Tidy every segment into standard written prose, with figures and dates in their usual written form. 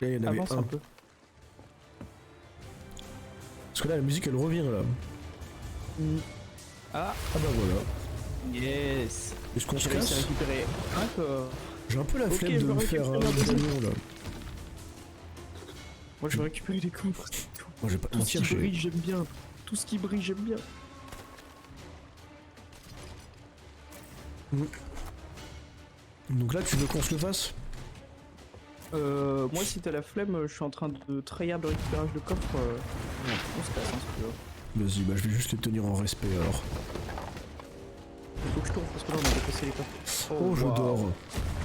Là, il y en avait Avance un. un peu. Parce que là, la musique, elle revient, là. Ah, Ah bah voilà. yes. Est-ce qu'on se J'ai réussi à casse? récupérer un corps. J'ai un peu la Ok, flemme je de vais me faire un récupérer un médaillon, là. Moi je vais récupérer les coffres, c'est tout. Moi, j'ai pas Tout mon ce qui tir, brille, j'aime bien. Tout ce qui brille, j'aime bien. Donc là, tu veux qu'on se le fasse? Moi si t'as la flemme, je suis en train de tryhard le récupérage de coffres. On se casse, hein, si tu veux. Vas-y, bah je vais juste les tenir en respect, alors. Il faut que je tourne parce que là on a dépassé les coffres. Oh, je waouh. dors.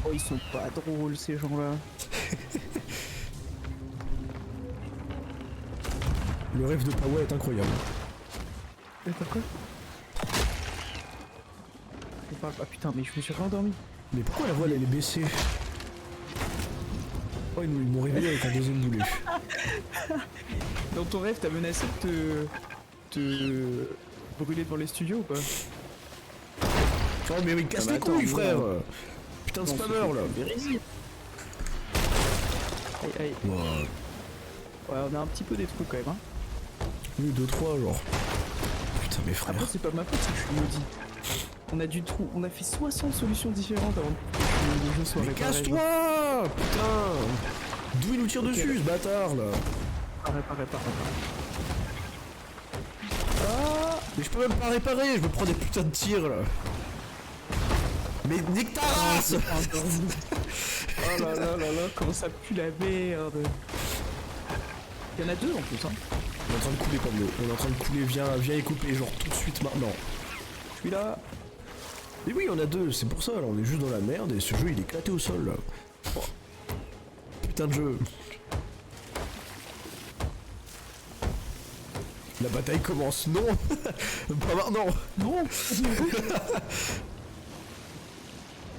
Oh, ils sont pas drôles ces gens-là. Le rêve de Pawa est incroyable. T'as quoi? Ah putain, mais je me suis rendormi. Mais pourquoi la voile, elle est baissée? Oh, ils m'ont réveillé avec un deuxième boulet. Dans ton rêve, t'as menacé de te brûler devant les studios ou pas? Oh, mais oui, casse Ah bah les couilles, attends, frère! non. Putain de Non, spammer, là! Aïe aïe. Wow. Ouais, on a un petit peu des trous quand même, hein. Oui, 2-3, genre. Putain, mes frères. Après, c'est pas ma faute si je suis maudit. On a du trou, on a fait 60 solutions différentes avant que le jeu soit Mais réparé. casse-toi! Putain! D'où il nous tire Ok. dessus, ce bâtard, là? Réparé. Mais je peux même pas réparer, je me prends des putains de tirs, là. Mais nique ta race! Oh là là là là, comment ça pue la merde. Il y en a deux en plus, hein. On est en train de couler, Pablo. On est en train de couler, viens y couper, genre tout de suite maintenant. Je suis là. Mais oui, on a deux, c'est pour ça, là, on est juste dans la merde et ce jeu il est éclaté au sol, là. Oh. Putain de jeu. La bataille commence, non. Pas maintenant. Non.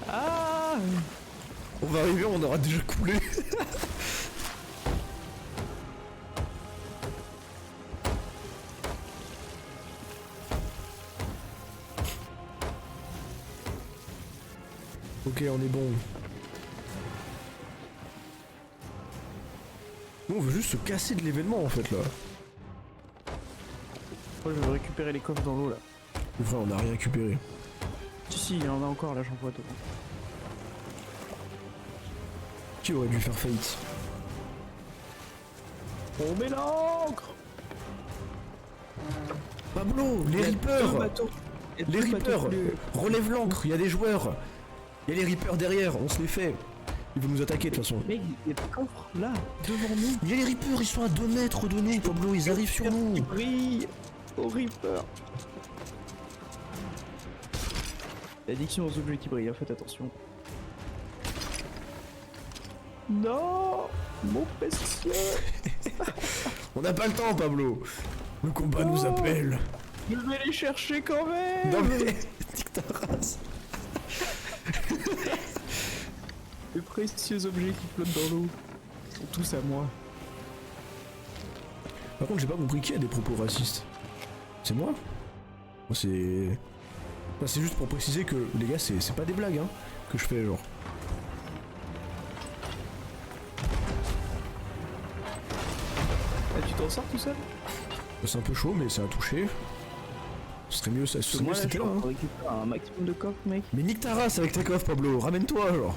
Ah. On va arriver, on aura déjà coulé. Ok, on est bon. Nous, on veut juste se casser de l'événement en fait là. Moi je vais récupérer les coffres dans l'eau là. Mais frère, on a rien récupéré. Si, il y en a encore là, j'en vois deux. Qui aurait dû faire faillite? On met l'encre. Pablo, les Reapers! Les Reapers! Relève l'ancre, il y a des joueurs! Il y a les Reapers derrière, on se les fait! Ils vont nous attaquer de toute façon. Mec, il y a des coffres là, devant nous. Il y a les Reapers, ils sont à 2 mètres de nous, Pablo, ils arrivent sur nous! Qui brille au Reaper. L'addiction aux objets qui brillent, hein, faites attention. Non, mon précieux. On n'a pas le temps, Pablo! Le combat nous appelle! Je vais les chercher quand même. Non mais, nique ta race! Les précieux objets qui flottent dans l'eau sont tous à moi. Par contre, j'ai pas compris qui a des propos racistes. C'est moi? Moi, c'est... Enfin, c'est juste pour préciser que, les gars, c'est pas des blagues, hein, que je fais, genre. Ah, tu t'en sors tout seul? C'est un peu chaud, mais ça a touché. Ce serait mieux, ça serait mieux si c'était là, hein. On récupère un maximum de coffres, mec. Mais nique ta race avec ta coffre, Pablo, ramène-toi, genre.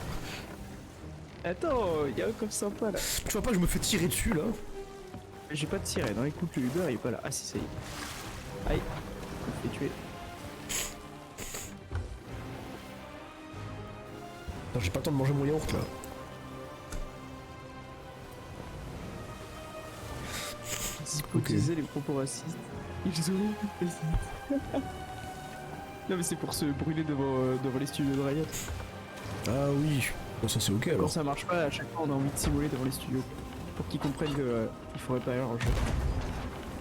Attends, il y a un coffre sympa là. Tu vois pas, je me fais tirer dessus, là. J'ai pas de sirène, hein. Écoute, le Uber il est pas là. Ah si, ça y est. Aïe, je me fais tuer. Attends, j'ai pas le temps de manger mon yaourt, là. Ils hypothèsaient les propos racistes. Ils ont racistes. Non mais c'est pour se brûler devant les studios de Riot. Ah oui. Bon, ça c'est ok, Quand alors. ça marche pas, à chaque fois on a envie de simuler devant les studios. Pour qu'ils comprennent que il faut réparer leur jeu.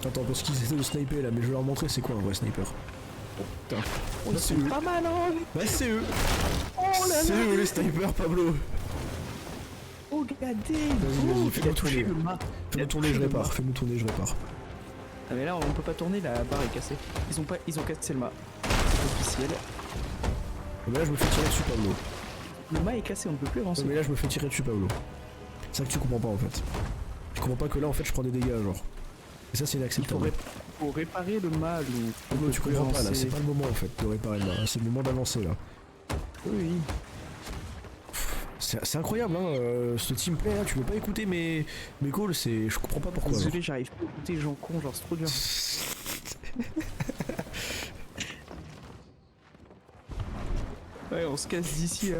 Attends, parce qu'ils essaient de sniper, là, mais je vais leur montrer c'est quoi un vrai sniper. Putain. Là, Ils c'est sont eux. pas mal hein. Bah, c'est eux. Oh là C'est là. eux, les snipers, Pablo. Oh regardez. Vas-y, fais-nous il a touché tourner. le mât. Fais-nous tourner, je répare. Fais-nous tourner, je répare. Ah mais là on peut pas tourner, la barre est cassée. Ils ont cassé le mât. C'est officiel. Mais là, je me fais tirer dessus, Pablo. Le mât est cassé, on ne peut plus avancer. Mais là, je me fais tirer dessus, Pablo. C'est ça que tu comprends pas en fait. Tu comprends pas que là en fait je prends des dégâts genre. Et ça c'est inacceptable. Faut réparer le mal ou... Non, tu comprends pas là, c'est pas le moment en fait de réparer le mal, c'est le moment d'avancer là. Oui. C'est incroyable hein, ce teamplay là, tu veux pas écouter mes calls, c'est... Je comprends pas pourquoi. Désolé, j'arrive pas à écouter les gens cons, genre c'est trop dur. Ouais, on se casse d'ici là.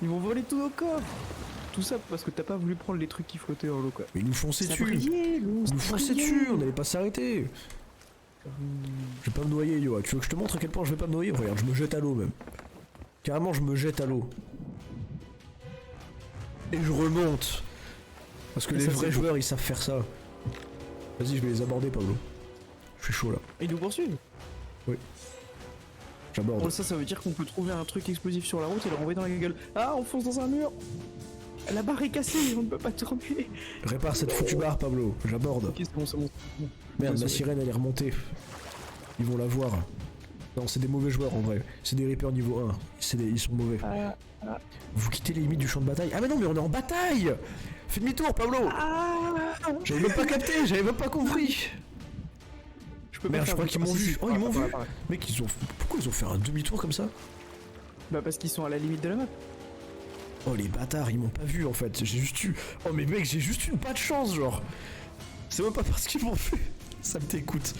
Ils vont voler tous nos coffres. Tout ça parce que t'as pas voulu prendre les trucs qui flottaient dans l'eau quoi. Mais ils nous fonçaient dessus. Ils nous fonçaient dessus, on allait pas s'arrêter. Je vais pas me noyer Yo, tu veux que je te montre à quel point je vais pas me noyer? Regarde, je me jette à l'eau même. Carrément je me jette à l'eau. Et je remonte. Parce que les vrais joueurs ils savent faire ça. Vas-y je vais les aborder Pablo. Je suis chaud là. Ils nous poursuivent? Oui. J'aborde. Oh, ça veut dire qu'on peut trouver un truc explosif sur la route et le renvoyer dans la gueule. Ah, on fonce dans un mur. La barre est cassée, on ne peut pas te remuer. Répare cette foutue barre Pablo, j'aborde. Ok, c'est bon, c'est bon. Merde, ma sirène elle est remontée. Ils vont la voir. Non, c'est des mauvais joueurs en vrai. C'est des Reapers niveau 1. Ils sont mauvais. Vous quittez les limites du champ de bataille. Ah mais non, mais on est en bataille. Fais demi-tour Pablo. J'avais même pas capté, j'avais même pas compris. Merde, je crois qu'ils m'ont vu. Oh, ils m'ont vu. Mec, pourquoi ils ont fait un demi-tour comme ça? Bah parce qu'ils sont à la limite de la map. Oh les bâtards, ils m'ont pas vu en fait. J'ai juste eu... Oh mais mec, j'ai juste eu pas de chance genre. C'est même pas parce qu'ils m'ont vu. Ça me t'écoute.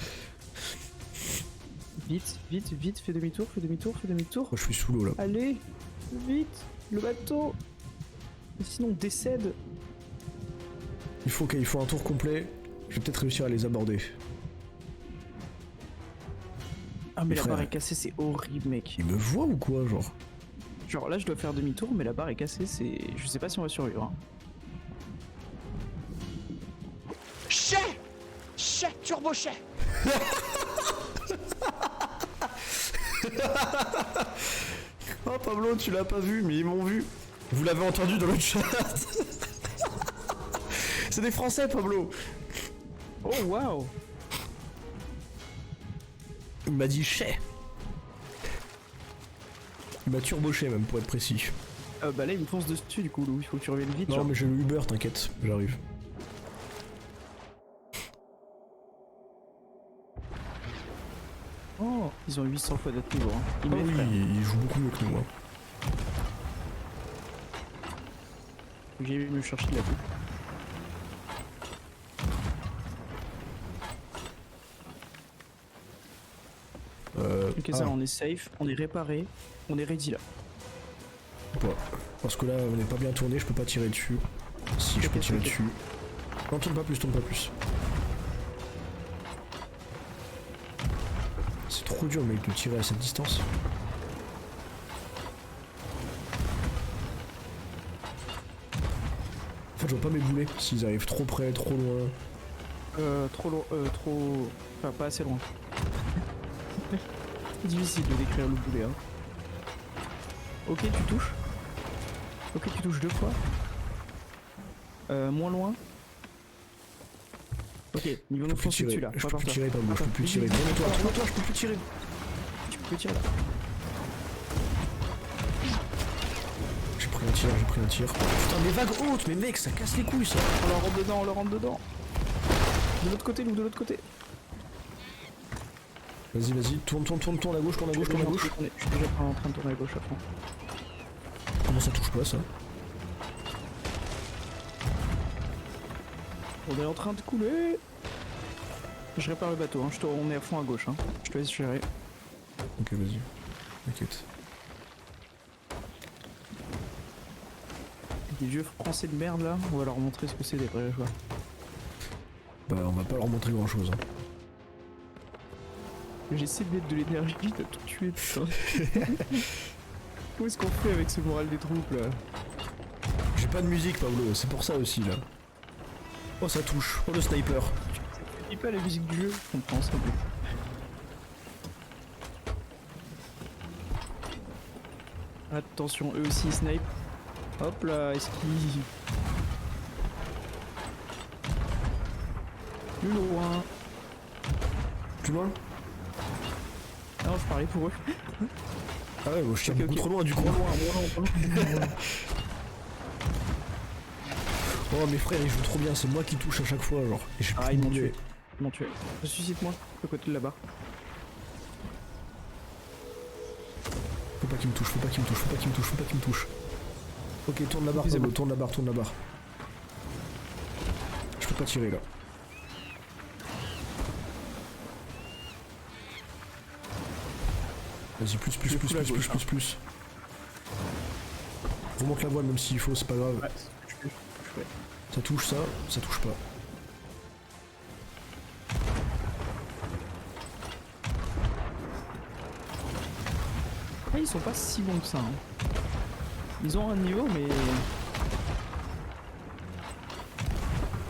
Vite, vite, vite, fais demi-tour, fais demi-tour, fais demi-tour. Oh, je suis sous l'eau là. Allez, vite, le bateau. Sinon on décède. Il faut un tour complet. Je vais peut-être réussir à les aborder. Ah mais la barre est cassée, c'est horrible mec. Ils me voient ou quoi genre? Genre là je dois faire demi-tour mais la barre est cassée, c'est... Je sais pas si on va survivre hein. Chais turbo chais. Oh Pablo, tu l'as pas vu mais ils m'ont vu. Vous l'avez entendu dans le chat. C'est des Français Pablo. Oh waouh. Il m'a dit chais. Il m'a turboché même pour être précis. Bah là il me fonce dessus du coup Lou, il faut que tu reviennes vite. Non genre. mais j'ai le Uber, t'inquiète, j'arrive. Oh, ils ont 800 fois notre niveau hein. Ils oui, ils jouent beaucoup mieux que nous. Hein. J'ai vu me chercher la boue. Ok ça on est safe, on est réparé, on est ready là. Ouais. Parce que là on n'est pas bien tourné, je peux pas tirer dessus. Si je peux tirer dessus. Non tourne pas plus, tourne pas plus. C'est trop dur mec de tirer à cette distance. En fait je vois pas mes boulets s'ils arrivent trop près, trop loin. Trop loin, trop... Enfin pas assez loin. C'est difficile de décrire le boulet hein. Ok tu touches. Ok tu touches 2 fois. Moins loin. Ok, ils vont nous foncer dessus là. Je peux plus tirer Pablo, je peux plus tirer. Tourne-toi, je peux plus tirer. Tu peux tirer là. J'ai pris un tir. Putain des vagues hautes, mais mec ça casse les couilles ça. On leur rentre dedans. De l'autre côté, nous de l'autre côté. Vas-y, tourne à gauche. Je suis déjà en train de tourner à gauche à fond. Comment ça touche pas ça? On est en train de couler. Je répare le bateau, hein. On est à fond à gauche. Hein. Je te laisse gérer. Ok, vas-y. T'inquiète. Des vieux français de merde là, on va leur montrer ce que c'est des vrais joueurs. Bah, on va pas leur montrer grand chose. Hein. J'essaie de mettre de l'énergie, t'as tout tué, putain. Comment est-ce qu'on fait avec ce moral des troupes là? J'ai pas de musique, Pablo, c'est pour ça aussi là. Oh, ça touche. Oh, le sniper. Et pas la musique du jeu, je comprends ça. Attention, eux aussi ils snipe. Hop là, esquive. Plus loin. Plus loin? Non, je parlais pour eux. Ah ouais, moi je tire beaucoup trop loin du coup. Oh mes frères ils jouent trop bien, c'est moi qui touche à chaque fois genre. Et j'ai Ah, plus ils de m'ont boulet. tué. Ils m'ont tué. Ressuscite-moi, de côté de là-bas. Faut pas qu'il me touche, faut pas qu'il me touche, faut pas qu'il me touche, faut pas qu'il me touche. Ok, tourne la barre, Pablo, tourne la barre, tourne la barre. Je peux pas tirer là. Vas-y, plus. Remonte la voile même s'il faut, c'est pas grave. Ouais, c'est ce que je fais. Ça touche ça touche pas. Ah, ils sont pas si bons que ça. Hein. Ils ont un niveau, mais.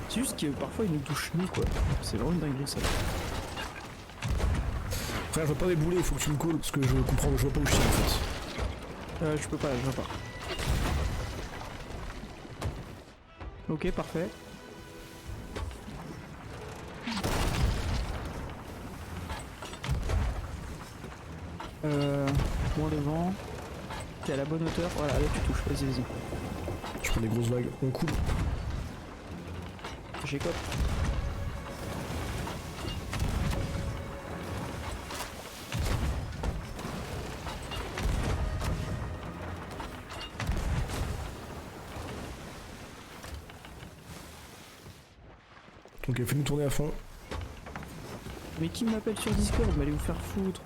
C'est juste que parfois ils nous touchent nous quoi. C'est vraiment une dinguerie ça. Frère, je vois pas mes boulets, il faut que tu me calls parce que je comprends, je vois pas où je suis en fait. Je peux pas, je vois pas. Ok, parfait. Moins devant. T'es à la bonne hauteur. Voilà, là tu touches. Vas-y. Je prends des grosses vagues, on coule. J'écope. Ok, fais-nous tourner à fond. Mais qui m'appelle sur Discord? Mais allez vous faire foutre.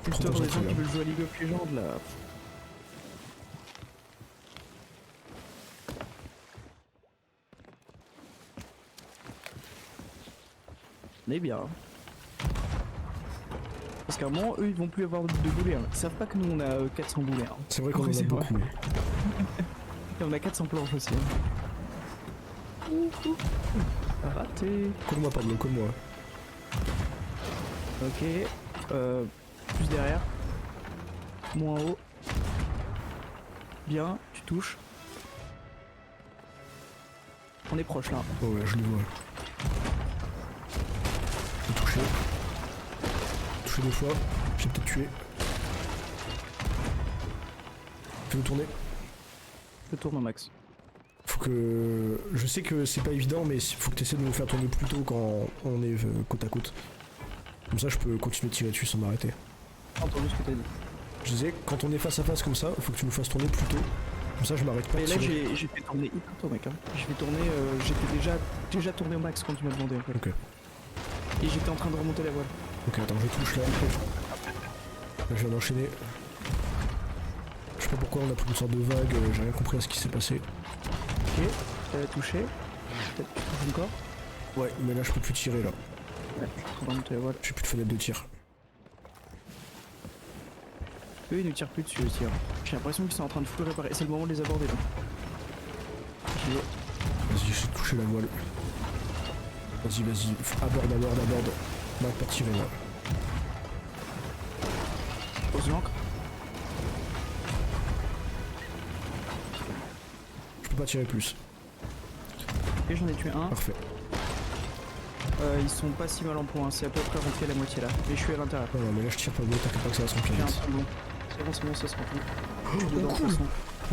Putain, des gens qui veulent jouer à League of Legends là. On est bien. Parce qu'à un moment, eux ils vont plus avoir de boulets. Hein. Ils savent pas que nous on a 400 boulets. Hein. C'est vrai qu'on en a beaucoup. Et on a 400 planches aussi. Hein. Raté. Colle-moi Pablo, colle-moi. Ok. Plus derrière. Moins haut. Bien, tu touches. On est proche là. Oh ouais, je le vois. J'ai touché. Touché 2 fois. J'ai peut-être tué. Fais-nous tourner. Je tourne au max. Faut que... Je sais que c'est pas évident, mais faut que tu essaies de nous faire tourner plus tôt quand on est côte à côte. Comme ça, je peux continuer de tirer dessus sans m'arrêter. J'ai entendu ce que t'as dit. Je disais, quand on est face à face comme ça, faut que tu nous fasses tourner plus tôt. Comme ça, je m'arrête pas de Mais là, tirer. j'ai fait tourner hyper tôt, mec. Hein. Je vais tourner. J'étais déjà tourné au max quand tu m'as demandé en fait. Ok. Et j'étais en train de remonter la voile. Ok, attends, je touche là. Là, je viens d'enchaîner. Je sais pas pourquoi on a pris une sorte de vague, j'ai rien compris à ce qui s'est passé. Ok, t'as touché. Peut-être tu touches encore. Ouais, mais là, je peux plus tirer là. Ouais, je suis en train de remonter la voile. J'ai plus de fenêtre de tir. Eux, ils ne tirent plus dessus aussi. Hein. J'ai l'impression qu'ils sont en train de full réparer. C'est le moment de les aborder. J'y vais. Vas-y, j'ai touché la voile. Vas-y, aborde. On va pas tirer là. Pose l'ancre. Je peux pas tirer plus. Et j'en ai tué un. Parfait. Ils sont pas si mal en point. C'est à peu près rentré à la moitié là. Mais je suis à l'intérieur. Non, mais là, je tire pas, t'inquiète pas que ça va se remplir J'ai un vite. truc bon. C'est bon, ça se remplit. Oh, Dedans, cool. de toute façon.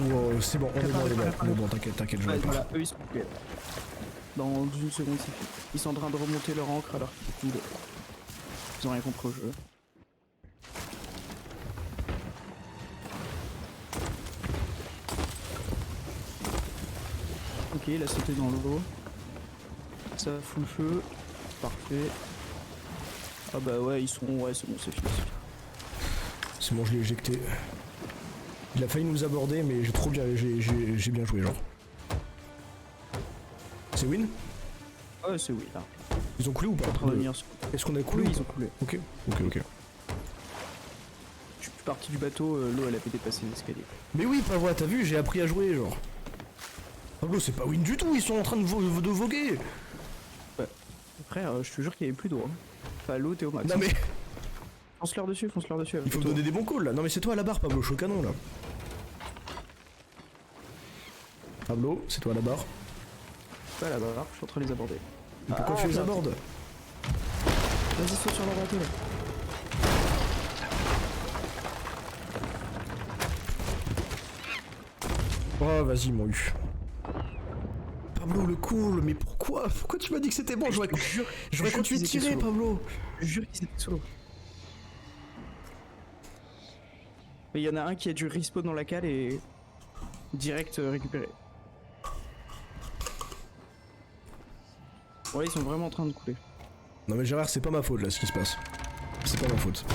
Wow, c'est bon, on est bon, t'inquiète, je Ouais, vais pas. voilà, eux ils sont coupés. Dans une seconde, c'est fait. Ils sont en train de remonter leur encre alors qu'ils coulent. Ils ont rien compris au jeu. Ok, il a sauté dans l'eau. Ça fout le feu. Parfait. Ah bah ouais, ils sont... Ouais, c'est bon, c'est fini. C'est bon, je l'ai éjecté. Il a failli nous aborder, mais j'ai trop bien, j'ai bien joué, genre. C'est win? Ouais, c'est oui, là. Ils ont coulé ou pas? En train de venir. Est-ce qu'on a coulé Oui, ou ils pas ont coulé. Ok. Je suis parti du bateau, l'eau elle avait dépassé l'escalier. Mais oui, Pavois, t'as vu, j'ai appris à jouer, genre. Pablo, c'est pas win du tout, ils sont en train de voguer. Frère, je te jure qu'il y avait plus d'eau. Hein. Enfin, l'eau t'es au max. Non mais, Fonce-leur dessus. il faut me donner des bons calls là. Non mais c'est toi à la barre, Pablo, je suis au canon là. Pablo, c'est toi à la barre. Pas là-bas, je suis en train de les aborder. Mais pourquoi tu les merde. abordes? Vas-y, saute sur leur bateau là. Oh, vas-y, ils m'ont eu. Pablo, le cool, mais pourquoi? Pourquoi tu m'as dit que c'était bon? J'aurais continué de tirer, Pablo. Je jure qu'ils étaient solo. Il y en a un qui a dû respawn dans la cale et direct récupéré. Ouais, ils sont vraiment en train de couler. Non mais Gérard, c'est pas ma faute là ce qui se passe. C'est pas ma faute.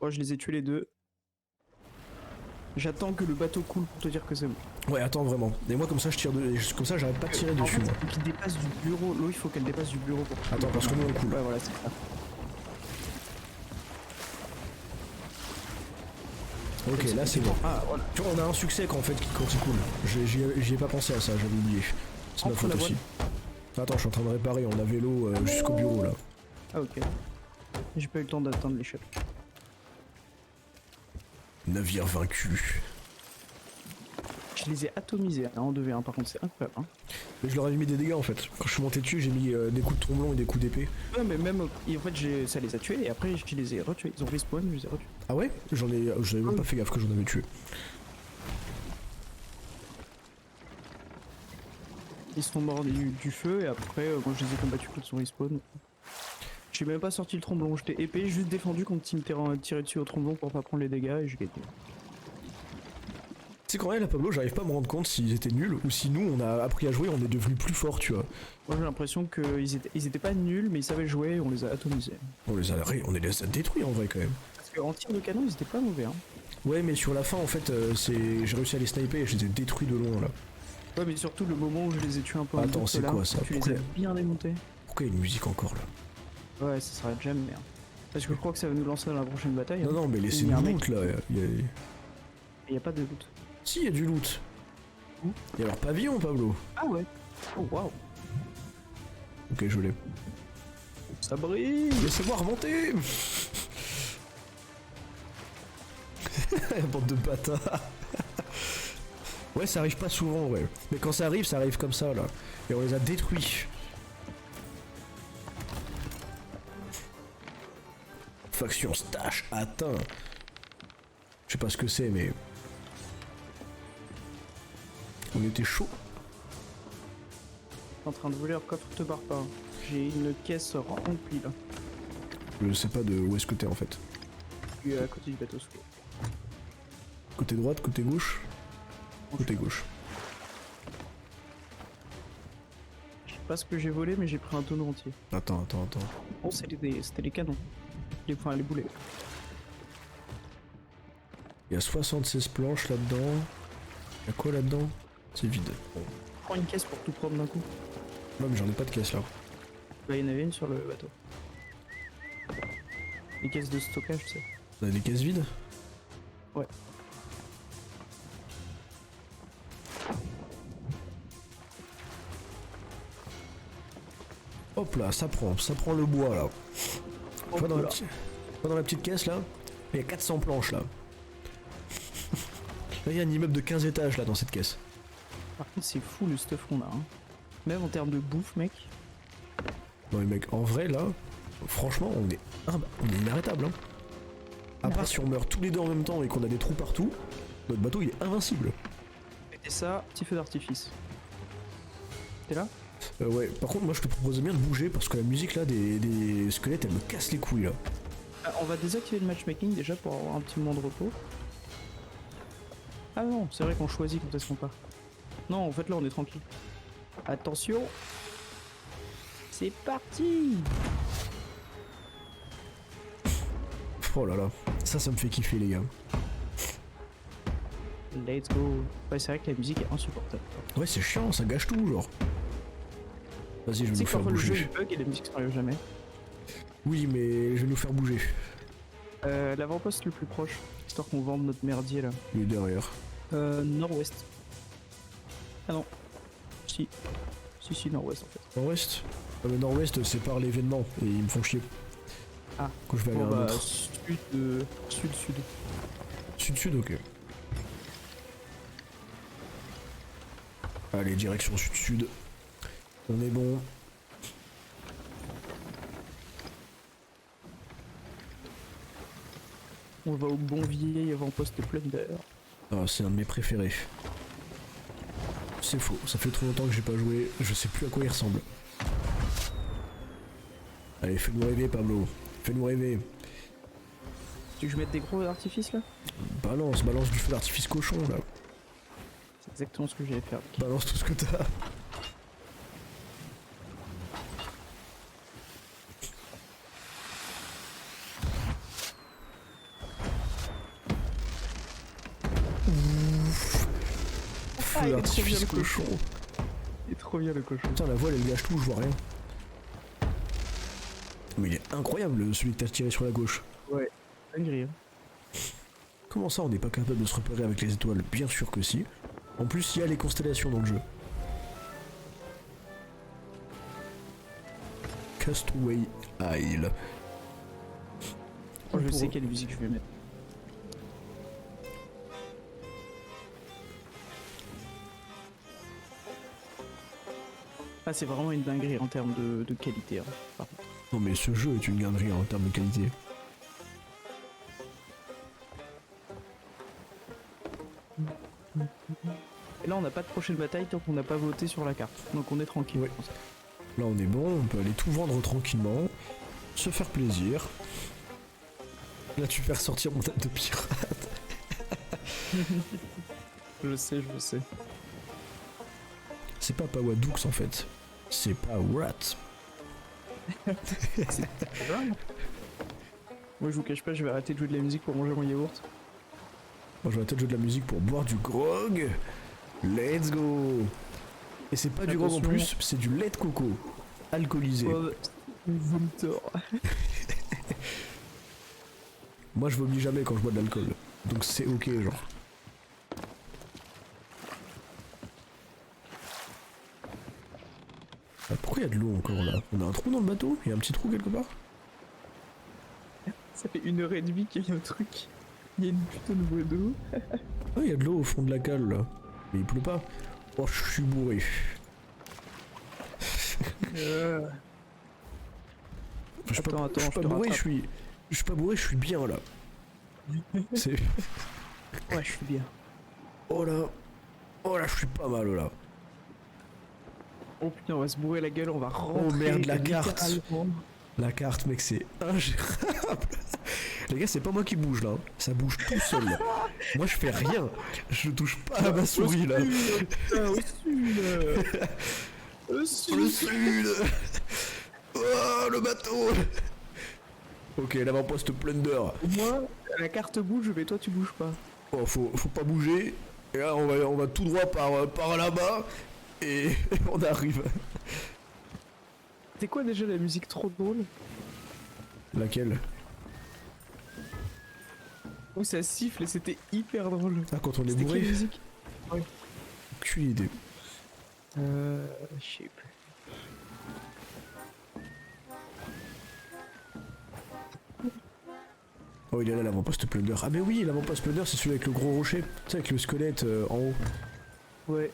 Oh, je les ai tués les deux. J'attends que le bateau coule pour te dire que c'est bon. Ouais, attends vraiment. Et moi comme ça je tire comme ça j'arrête pas de tirer dessus. En fait, Moi. il faut qu'il dépasse du bureau. L'eau, il faut qu'elle dépasse du bureau pour. Attends, parce que nous on coule. Ouais, voilà, c'est ça. Ok, là c'est bon. Ah, voilà. Tu vois, on a un succès quand il coule. J'y ai pas pensé à ça, j'avais oublié. C'est ma faute aussi. Attends, je suis en train de réparer, on avait l'eau jusqu'au bureau là. Ah ok. J'ai pas eu le temps d'atteindre l'échelle. Navire vaincu. Je les ai atomisés hein, en 2v1 par contre, c'est incroyable. Hein. Mais je leur ai mis des dégâts en fait. Quand je suis monté dessus, j'ai mis des coups de tromblon et des coups d'épée. Ouais, mais même en fait, ça les a tués et après je les ai retués. Ils ont respawn, je les ai retués. Ah ouais? J'avais même pas fait gaffe que j'en avais tué. Ils sont morts du feu et après, quand je les ai combattus, quand ils sont respawn. J'ai même pas sorti le tromblon, j'étais épée, juste défendu quand ils me tiraient dessus au tromblon pour pas prendre les dégâts et j'ai gagné. Tu sais quand même là Pablo, j'arrive pas à me rendre compte s'ils étaient nuls ou si nous on a appris à jouer, on est devenu plus fort, tu vois. Moi j'ai l'impression qu'ils étaient pas nuls mais ils savaient jouer et on les a atomisés. On les a détruits en vrai quand même. Parce qu'en tir de canon ils étaient pas mauvais hein. Ouais mais sur la fin en fait j'ai réussi à les sniper et je les ai détruits de loin là. Ouais mais surtout le moment où je les ai tués un peu en Attends, c'est quoi ça? Tu les as bien démontés. Pourquoi il y a une musique encore là? Ouais ça sera jamais merde. Parce que je crois que ça va nous lancer dans la prochaine bataille. Non hein. non mais laissez-nous loot là. Y a pas de loot. Si, il y a du loot. Où? Il y a leur pavillon, Pablo. Ah ouais. Oh waouh. Ok, je l'ai. Ça brille. Laissez-moi remonter. Bande de bâtards. Ouais, ça arrive pas souvent, ouais. Mais quand ça arrive comme ça, là. Et on les a détruits. Faction stash atteint. Je sais pas ce que c'est, mais... On était chaud. En train de voler leur coffre, te barre pas. J'ai une caisse remplie là. Je sais pas de où est-ce que t'es en fait. Je suis à côté du bateau sous. Côté droite, côté gauche? Côté gauche. Je sais pas ce que j'ai volé, mais j'ai pris un tonneau entier. Attends. Bon, c'était les canons. Les boulets. Il y a 76 planches là-dedans. Il y a quoi là-dedans? C'est vide. Bon. Prends une caisse pour tout prendre d'un coup. Non mais j'en ai pas de caisse là. Bah, il y en avait une sur le bateau. Les caisses de stockage, tu sais. On a des caisses vides? Ouais. Hop là, ça prend le bois là. Tu vois dans la petite caisse là, il y a 400 planches là. Là il y a un immeuble de 15 étages là dans cette caisse. Par contre, c'est fou le stuff qu'on a. Hein. Même en termes de bouffe, mec. Non mais mec, en vrai là, franchement on est inarrêtable. Hein. À part si on meurt tous les deux en même temps et qu'on a des trous partout, notre bateau il est invincible. Et ça, petit feu d'artifice. T'es là? Ouais, par contre moi je te proposais bien de bouger parce que la musique là des squelettes elle me casse les couilles là. On va désactiver le matchmaking déjà pour avoir un petit moment de repos. Ah non, c'est vrai qu'on choisit quand est-ce qu'on part. Non, en fait là on est tranquille. Attention. C'est parti. Oh là là, ça me fait kiffer les gars. Let's go. Ouais, c'est vrai que la musique est insupportable. Ouais c'est chiant, ça gâche tout genre. Vas-y, je vais nous faire le jeu bouger. il bug et la musique s'enlève jamais. Oui, mais je vais nous faire bouger. L'avant-poste le plus proche, histoire qu'on vende notre merdier là. Il est derrière. Nord-ouest. Ah non. Si, nord-ouest en fait. Nord-ouest? Le nord-ouest c'est par l'événement et ils me font chier. Ah. Quand je vais aller à un autre. Sud. Sud-sud, ok. Allez, direction sud-sud. On est bon. On va au bon vieil avant-poste Plunder. Ah, c'est un de mes préférés. c'est faux. Ça fait trop longtemps que j'ai pas joué. Je sais plus à quoi il ressemble. Allez, fais-nous rêver, Pablo. Fais-nous rêver. Tu veux que je mette des gros artifices là? Balance du feu d'artifice cochon là. C'est exactement ce que j'allais faire. Balance tout ce que t'as. Feu d'artifice cochon. Il est trop bien le cochon. Putain, la voile elle gâche tout, je vois rien. Mais il est incroyable celui que t'as tiré sur la gauche. Ouais, dinguerie. Comment ça on n'est pas capable de se repérer avec les étoiles? Bien sûr que si. En plus il y a les constellations dans le jeu. Castaway Isle. Oh, je sais quelle musique je vais mettre. Ah, c'est vraiment une dinguerie en termes de qualité. Hein, par contre. Non mais ce jeu est une dinguerie en termes de qualité. Et là, on n'a pas de prochaine bataille tant qu'on n'a pas voté sur la carte. Donc on est tranquille. Ouais. Là on est bon, on peut aller tout vendre tranquillement, se faire plaisir. Là tu fais ressortir mon table de pirate. Je sais. C'est pas Pawadux en fait, c'est pas Rat. Moi je vous cache pas, je vais arrêter de jouer de la musique pour manger mon yaourt. Moi je vais peut-être jouer de la musique pour boire du grog. Let's go. Et c'est pas du grog en plus, c'est du lait de coco. Alcoolisé. Vomiteur. Moi je vomis jamais quand je bois de l'alcool. Donc c'est ok genre. Ah, pourquoi il y a de l'eau encore là? On a un trou dans le bateau? Il y a un petit trou quelque part? Ça fait 1h30 qu'il y a un truc. Il y a une putain de boîte d'eau. Ah il y a de l'eau au fond de la cale là. Mais il pleut pas. Oh je suis bourré. Je suis pas, Attends, je suis pas bourré, je suis pas bourré, je suis bien là. C'est... Ouais, je suis bien. Oh là, je suis pas mal là. Oh putain, on va se bourrer la gueule, on va rentrer. Oh merde, la carte. littéralement. La carte mec, c'est ingérable. Les gars, c'est pas moi qui bouge là, ça bouge tout seul. Moi je fais rien, je touche pas à ma souris là. Putain, au sud. Au sud. Le sud. Oh le bateau. Ok, l'avant-poste Plunder. Moi, la carte bouge, mais toi tu bouges pas. Oh, faut pas bouger. Et là, on va tout droit par là-bas. Et on arrive. C'est quoi déjà la musique trop drôle? Laquelle? Où ça siffle et c'était hyper drôle. Ah, quand on est C'était bourré? quelle musique? Ouais. Aucune idée. Je sais plus. Oh, il est là l'avant-poste Plunder. Ah, mais oui, l'avant-poste Plunder, c'est celui avec le gros rocher. Tu sais, avec le squelette en haut. Ouais.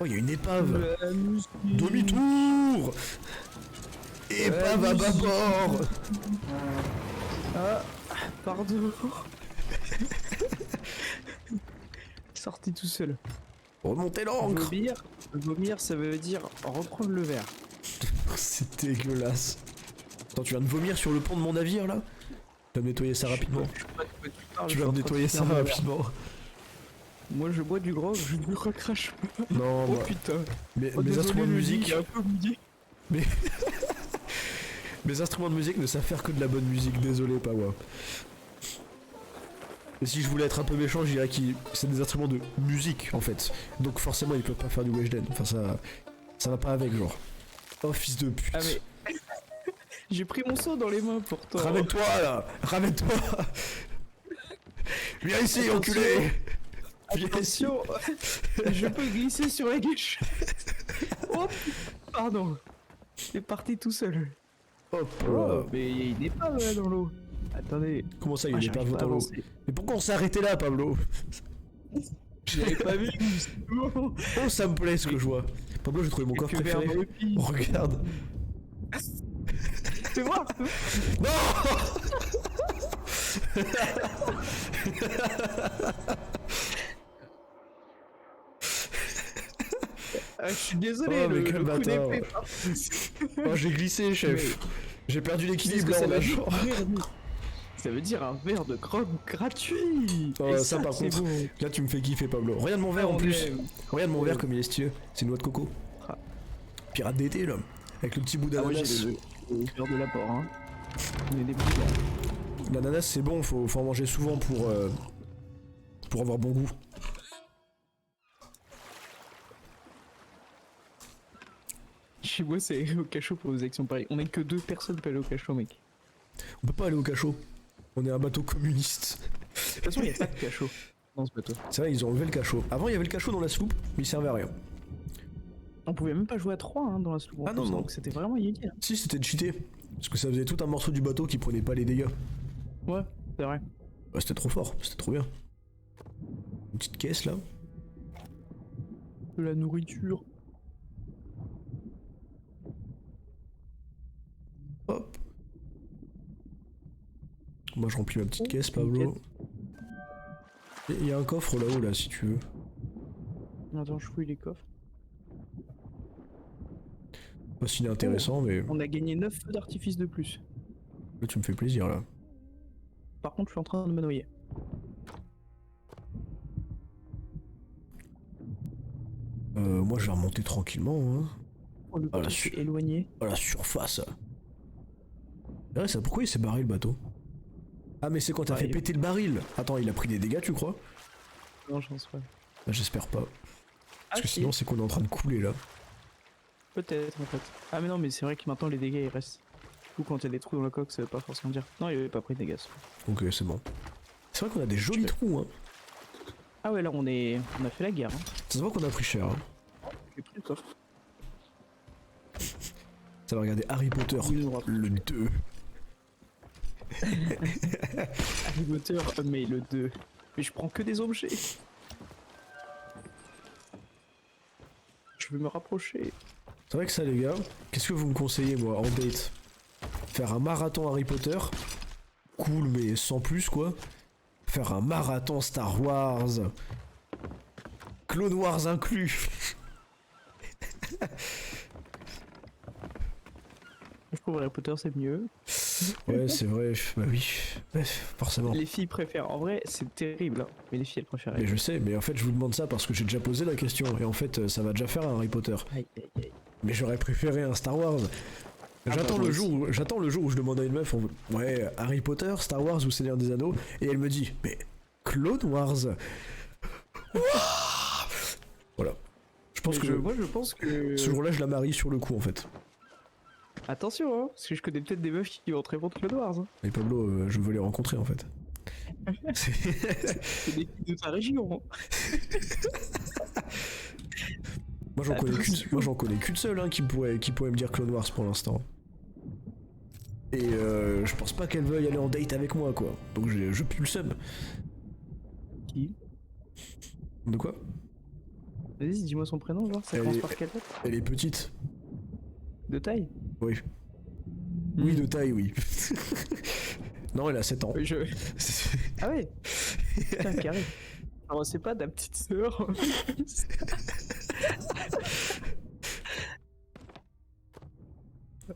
Oh, il y a une épave. La musique. Demi-tour. Épave à bâbord. Ah, pardon. Sorti tout seul. Remontez l'encre. Vomir, ça veut dire reprendre le verre. C'est dégueulasse. Attends, tu viens de vomir sur le pont de mon navire là? Tu vas me nettoyer ça rapidement. Tu vas me nettoyer ça rapidement. Moi je bois du grog, je ne recrache pas. Non, Oh moi. putain. Mes Désolé, instruments de le musique. lit est un peu mouillé. Mes instruments de musique ne savent faire que de la bonne musique, désolé Pawa. Et si je voulais être un peu méchant, je dirais que c'est des instruments de musique en fait. Donc forcément ils peuvent pas faire du Weshden. Enfin ça va pas avec genre. Oh fils de pute. Ah mais... J'ai pris mon seau dans les mains pour toi. Ramène-toi là. Ramène-toi. Viens ici Attention. enculé. Viens ici. Attention. Je peux glisser sur la guiche. Oh pardon. C'est parti tout seul. Hop Oh, là. mais il y a une épave là dans l'eau. Attendez. Comment ça il Ah, est pas j'arrive à dans l'eau? avancer. Mais pourquoi on s'est arrêté là Pablo? Je l'avais pas vu. C'est bon. Oh ça me plaît ce que je vois. Pablo j'ai trouvé mon coffre Quelques verres préféré. dans le pied. Regarde. Fais voir. Non. Je suis désolé, Oh, mais le quel coup bâtard. d'épée. Oh, j'ai glissé, chef. J'ai perdu l'équilibre là, ça on a veut dire genre. Ça veut dire un verre de grog gratuit. Oh, Et ça, par c'est contre, bon. là tu me fais kiffer, Pablo. Regarde mon verre en On plus. aime. Regarde mon verre comme il est stylé. C'est une noix de coco. Ah. Pirate d'été là. Avec le petit bout Ah, moi j'ai d'ananas. le verre de l'apport. Hein. On est des brillants. L'ananas c'est bon, faut en manger souvent pour avoir bon goût. Chez moi, c'est au cachot pour vos actions pareilles. On est que 2 personnes pour aller au cachot, mec. On peut pas aller au cachot. On est un bateau communiste. De toute façon, il n'y a pas de cachot dans ce bateau. C'est vrai, ils ont enlevé le cachot. Avant, il y avait le cachot dans la sloop, mais il servait à rien. On pouvait même pas jouer à 3 hein, dans la sloop. Ah non, non. Donc c'était vraiment yégué. Si, c'était cheaté. Parce que ça faisait tout un morceau du bateau qui prenait pas les dégâts. Ouais, c'est vrai. Ouais, c'était trop fort, c'était trop bien. Une petite caisse là. De la nourriture. Hop. Moi je remplis ma petite Oh, caisse, une Pablo. Il y a un coffre là-haut là si tu veux. Attends, je fouille les coffres. Pas s'il est intéressant, mais On a gagné 9 feux d'artifice de plus. là tu me fais plaisir là. Par contre, je suis en train de me noyer. Moi je vais remonter tranquillement. Hein. Oh, le Ah, la bateau s'est éloigné. À la surface. C'est vrai ça, pourquoi il s'est barré le bateau? Ah mais c'est quand t'as Ouais, fait il- péter le baril. Attends, il a pris des dégâts tu crois? Non, je pense pas. Bah, j'espère pas. Parce Ah, que si. sinon c'est qu'on est en train de couler là. Peut-être en fait. Ah, mais non, mais c'est vrai que maintenant les dégâts ils restent. Du coup, quand il y a des trous dans la coque, ça veut pas forcément dire. Non, il avait pas pris de dégâts. Ok c'est bon. C'est vrai qu'on a des jolis trous hein. Ah, ouais, là on a fait la guerre. Hein. Ça se voit qu'on a pris cher. Hein. J'ai pris le coffre. Ça va regarder Harry Potter, Il nous rappelle. le 2. Harry Potter, mais le 2. Mais je prends que des objets. Je veux me rapprocher. C'est vrai que ça les gars, qu'est-ce que vous me conseillez moi en date? Faire un marathon Harry Potter, cool mais sans plus quoi. Faire un marathon Star Wars, Clone Wars inclus. Je trouve Harry Potter c'est mieux. Ouais c'est vrai, bah oui, ouais, forcément. Les filles préfèrent. En vrai, c'est terrible. Hein. Mais les filles elles préfèrent. Mais je sais, mais en fait je vous demande ça parce que j'ai déjà posé la question et en fait ça va déjà faire un Harry Potter. Aïe, aïe, aïe. Mais j'aurais préféré un Star Wars. Ah J'attends bah, le jour où je demande à une meuf, ouais, Harry Potter, Star Wars ou Seigneur des Anneaux, et elle me dit, mais Clone Wars. Voilà. Je pense que Moi je pense que. ce jour-là, je la marie sur le coup en fait. Attention, hein, parce que je connais peut-être des meufs qui vont très bon Clone Wars. Hein. Et Pablo, je veux les rencontrer en fait. C'est des filles de ta région. Hein. Moi j'en connais qu'une seule hein, qui pourrait me dire Clone Wars pour l'instant. Et je pense pas qu'elle veuille aller en date avec moi quoi. Donc je pue le seum. Qui? De quoi? Vas-y, dis-moi son prénom, genre, ça Elle commence est- par quelle lettre? Elle est petite. De taille? Oui. Oui de taille oui. Non elle a 7 ans. Oui, Ah ouais. Putain, carré. Alors, c'est pas ta petite sœur.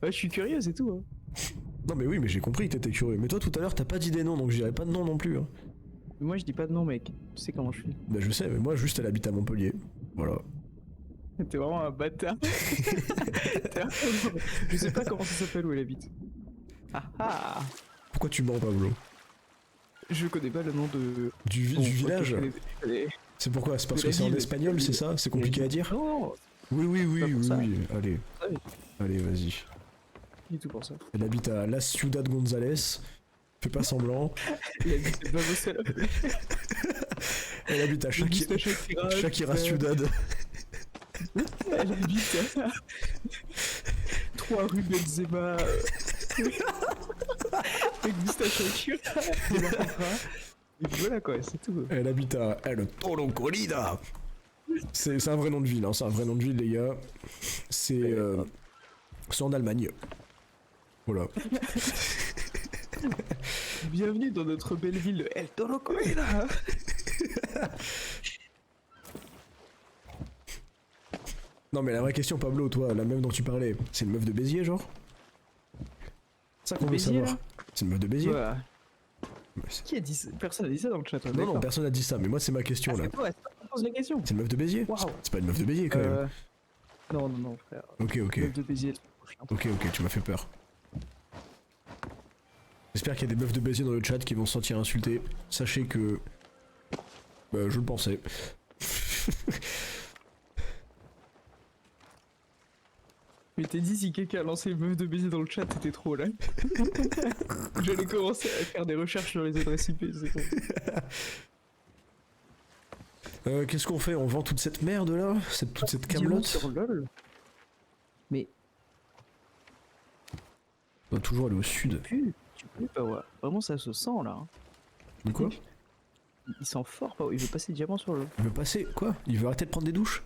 Ouais, je suis curieux, c'est tout. Hein. Non mais oui mais j'ai compris que t'étais curieux. Mais toi tout à l'heure t'as pas dit des noms donc je dirais pas de nom non plus. Hein. Mais moi, je dis pas de nom, mec. Tu sais comment je suis. Bah je sais mais moi juste elle habite à Montpellier. Voilà. T'es vraiment un bâtard. Je sais pas comment ça s'appelle où elle habite. Ah ah. Pourquoi tu mens Pablo? Je connais pas le nom de. Du Bon, ok, village? je connais- C'est pourquoi? C'est parce de que la c'est en ville. espagnol c'est ça? C'est compliqué à dire? Non, Oui oui oui Pas pour oui ça. oui. Allez. Ouais. Allez vas-y. du tout pour ça. Elle habite à La Ciudad González. Fais pas semblant. Il habite dans vos salons. Elle habite à Shakira Ciudad. Elle habite à 3 rue Benzema. Avec Gusta Shakira. Et puis voilà quoi, c'est tout. Elle habite à El Toro Corrida. C'est un vrai nom de ville, hein, c'est un vrai nom de ville les gars. C'est en Allemagne. Voilà. Bienvenue dans notre belle ville de El Toro Corrida. Non mais la vraie question Pablo, toi, la meuf dont tu parlais, c'est une meuf de Béziers genre? C'est ça qu'on veut Béziers, savoir. là C'est une meuf de Béziers? Ouais. Mais c'est- Qui a dit ça? Personne a dit ça dans le chat. Non non, personne a dit ça, mais moi c'est ma question là. C'est toi qui pose la question. C'est une meuf de Béziers? Waouh. C'est pas une meuf de Béziers quand même. Non, frère. Ok, ok. Meuf de Béziers, c'est trop chiant. Ok, tu m'as fait peur. J'espère qu'il y a des meufs de Béziers dans le chat qui vont se sentir insultées. Sachez que... Bah, je le pensais. Mais t'es dit si quelqu'un a lancé le meuf de Béziers dans le chat, c'était trop là. J'allais commencer à faire des recherches sur les adresses IP, c'est bon. Qu'est-ce qu'on fait? On vend toute cette merde là? Toute cette Dis-moi camelote? sur LOL. Mais On doit toujours aller au sud. tu peux pas voir. Vraiment ça se sent là. Hein. De quoi? Il sent fort, pas. Il veut passer diamant sur LOL. Il veut passer... Quoi? Il veut arrêter de prendre des douches?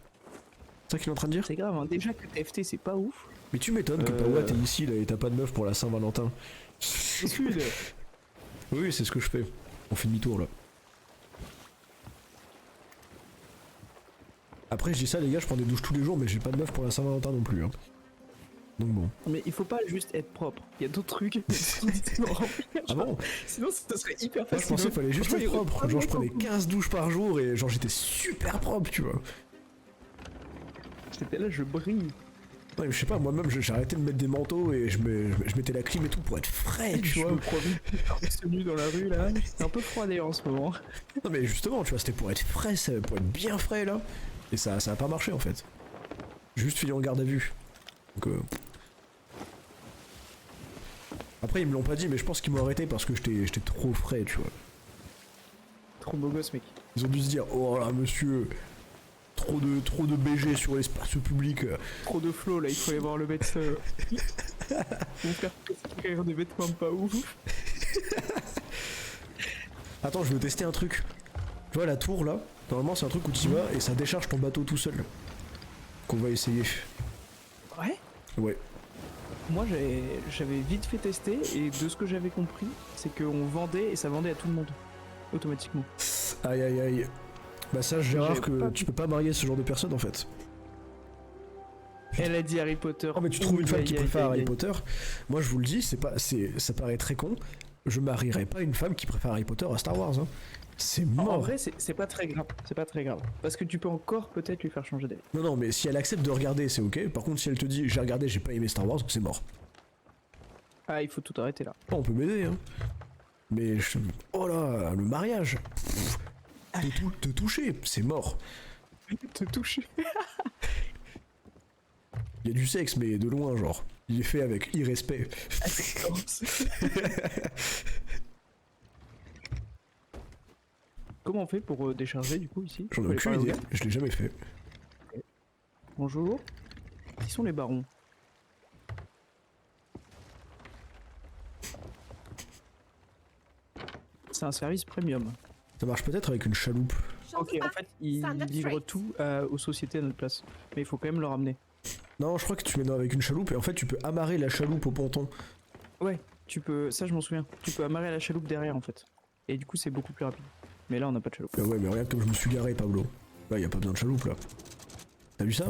C'est ça qu'il est en train de dire? C'est grave, hein. Déjà que TFT c'est pas ouf. Mais tu m'étonnes que Pawa t'es ici là et t'as pas de meuf pour la Saint-Valentin. Sud. Oui, c'est ce que je fais. On fait demi-tour là. Après je dis ça les gars, je prends des douches tous les jours mais j'ai pas de meuf pour la Saint-Valentin non plus. Hein. Donc bon. Mais il faut pas juste être propre. Il y a d'autres trucs. Ah bon? Sinon ça serait hyper Moi je facile. pensais qu'il fallait juste être propre. Genre je prenais J'étais 15 douches par jour et genre j'étais super propre tu vois. là, je brille. Non mais je sais pas, moi-même j'ai arrêté de mettre des manteaux et je mettais la clim et tout pour être frais tu vois. Je me crois nu dans la rue là. C'est un peu froid d'ailleurs en ce moment. Non mais justement tu vois c'était pour être frais, pour être bien frais là. Et ça a pas marché en fait. J'ai juste fini en garde à vue. Donc Après ils me l'ont pas dit mais je pense qu'ils m'ont arrêté parce que j'étais trop frais tu vois. Trop beau gosse mec. Ils ont dû se dire oh là monsieur, trop de BG sur l'espace public. Trop de flow là, il faut aller voir le médecin. Mon frère faire des vêtements pas ouf. Attends je veux tester un truc. Tu vois la tour là, normalement c'est un truc où tu y vas et ça décharge ton bateau tout seul. Qu'on va essayer. Ouais. Ouais. Moi j'avais vite fait tester et de ce que j'avais compris, c'est qu'on vendait et ça vendait à tout le monde. Automatiquement. Aïe aïe aïe. Bah sache Gérard que pas tu peux pas marier ce genre de personne en fait. Elle a dit Harry Potter. Oh mais tu trouves une femme qui Aïe, préfère aïe, Harry aïe. Potter. Moi je vous le dis, ça paraît très con. Je marierai pas une femme qui préfère Harry Potter à Star Wars. Hein. C'est En mort. vrai, c'est pas très grave. C'est pas très grave. Parce que tu peux encore peut-être lui faire changer d'avis. Non non mais si elle accepte de regarder c'est ok. Par contre si elle te dit j'ai regardé j'ai pas aimé Star Wars c'est mort. Ah, il faut tout arrêter là. On peut m'aider hein. Mais oh là le mariage. Te toucher c'est mort. Te toucher. Il y a du sexe mais de loin genre. Il est fait avec irrespect. Comment on fait pour décharger du coup ici? J'en ai Faut aller aucune parler au idée. gars. Je l'ai jamais fait. Bonjour. Qui sont les barons? C'est un service premium. Ça marche peut-être avec une chaloupe. Ok, en fait, ils livrent tout aux sociétés à notre place. Mais il faut quand même le ramener. Non je crois que tu mets avec une chaloupe et en fait tu peux amarrer la chaloupe au ponton. Ouais, tu peux. Ça, je m'en souviens. Tu peux amarrer la chaloupe derrière en fait. Et du coup, c'est beaucoup plus rapide. Mais là, on n'a pas de chaloupe. Ah ouais mais regarde comme je me suis garé Pablo. Là y a pas besoin de chaloupe là. T'as vu ça?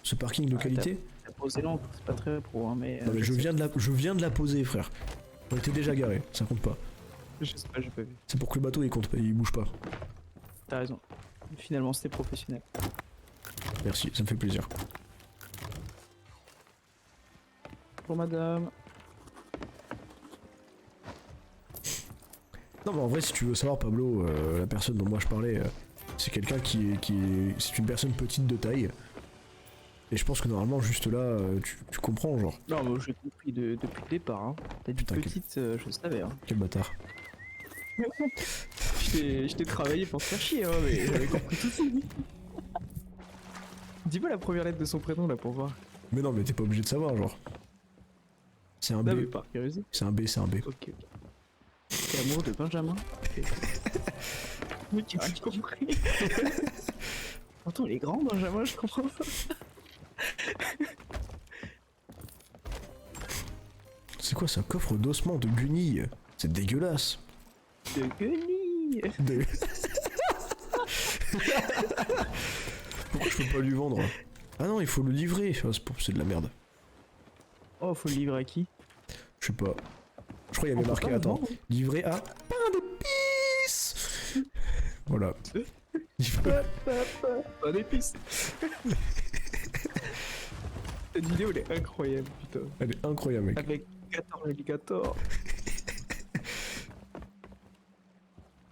Ce parking de qualité? T'as posé l'encre, c'est pas très pro, hein, mais. Non mais je sais. viens de la poser frère. On était déjà garé, ça compte pas. Je sais pas, j'ai pas vu. C'est pour que le bateau il compte pas, il bouge pas. T'as raison. Finalement, c'était professionnel. Merci, ça me fait plaisir. Pour madame. Non mais en vrai si tu veux savoir Pablo, la personne dont moi je parlais, c'est quelqu'un c'est une personne petite de taille. Et je pense que normalement juste là, tu comprends genre. Non, mais j'ai compris depuis le départ. Hein. T'as dit Putain, petite, je savais. Hein. Quel bâtard. Je t'ai travaillé pour te faire chier, hein, mais j'avais compris tout de suite. Dis-moi la première lettre de son prénom là pour voir. Mais non mais t'es pas obligé de savoir genre. C'est un Non, mais B. par curiosité. C'est un B, c'est un B. Ok. T'es amoureux de Benjamin. Oui, tu as compris. Pourtant, il est grand, Benjamin, je comprends pas. C'est quoi ça? Coffre d'ossements de guenilles? C'est dégueulasse. De guenilles. De- Pourquoi je peux pas lui vendre? Ah non, il faut le livrer. Ah, c'est de la merde. Oh, faut le livrer à qui? Je sais pas. Je crois qu'il y avait marqué, attends, livré à pain d'épices. Voilà. Pain d'épices. Cette vidéo, elle est incroyable, putain. Elle est incroyable, mec. Avec 14 alligators.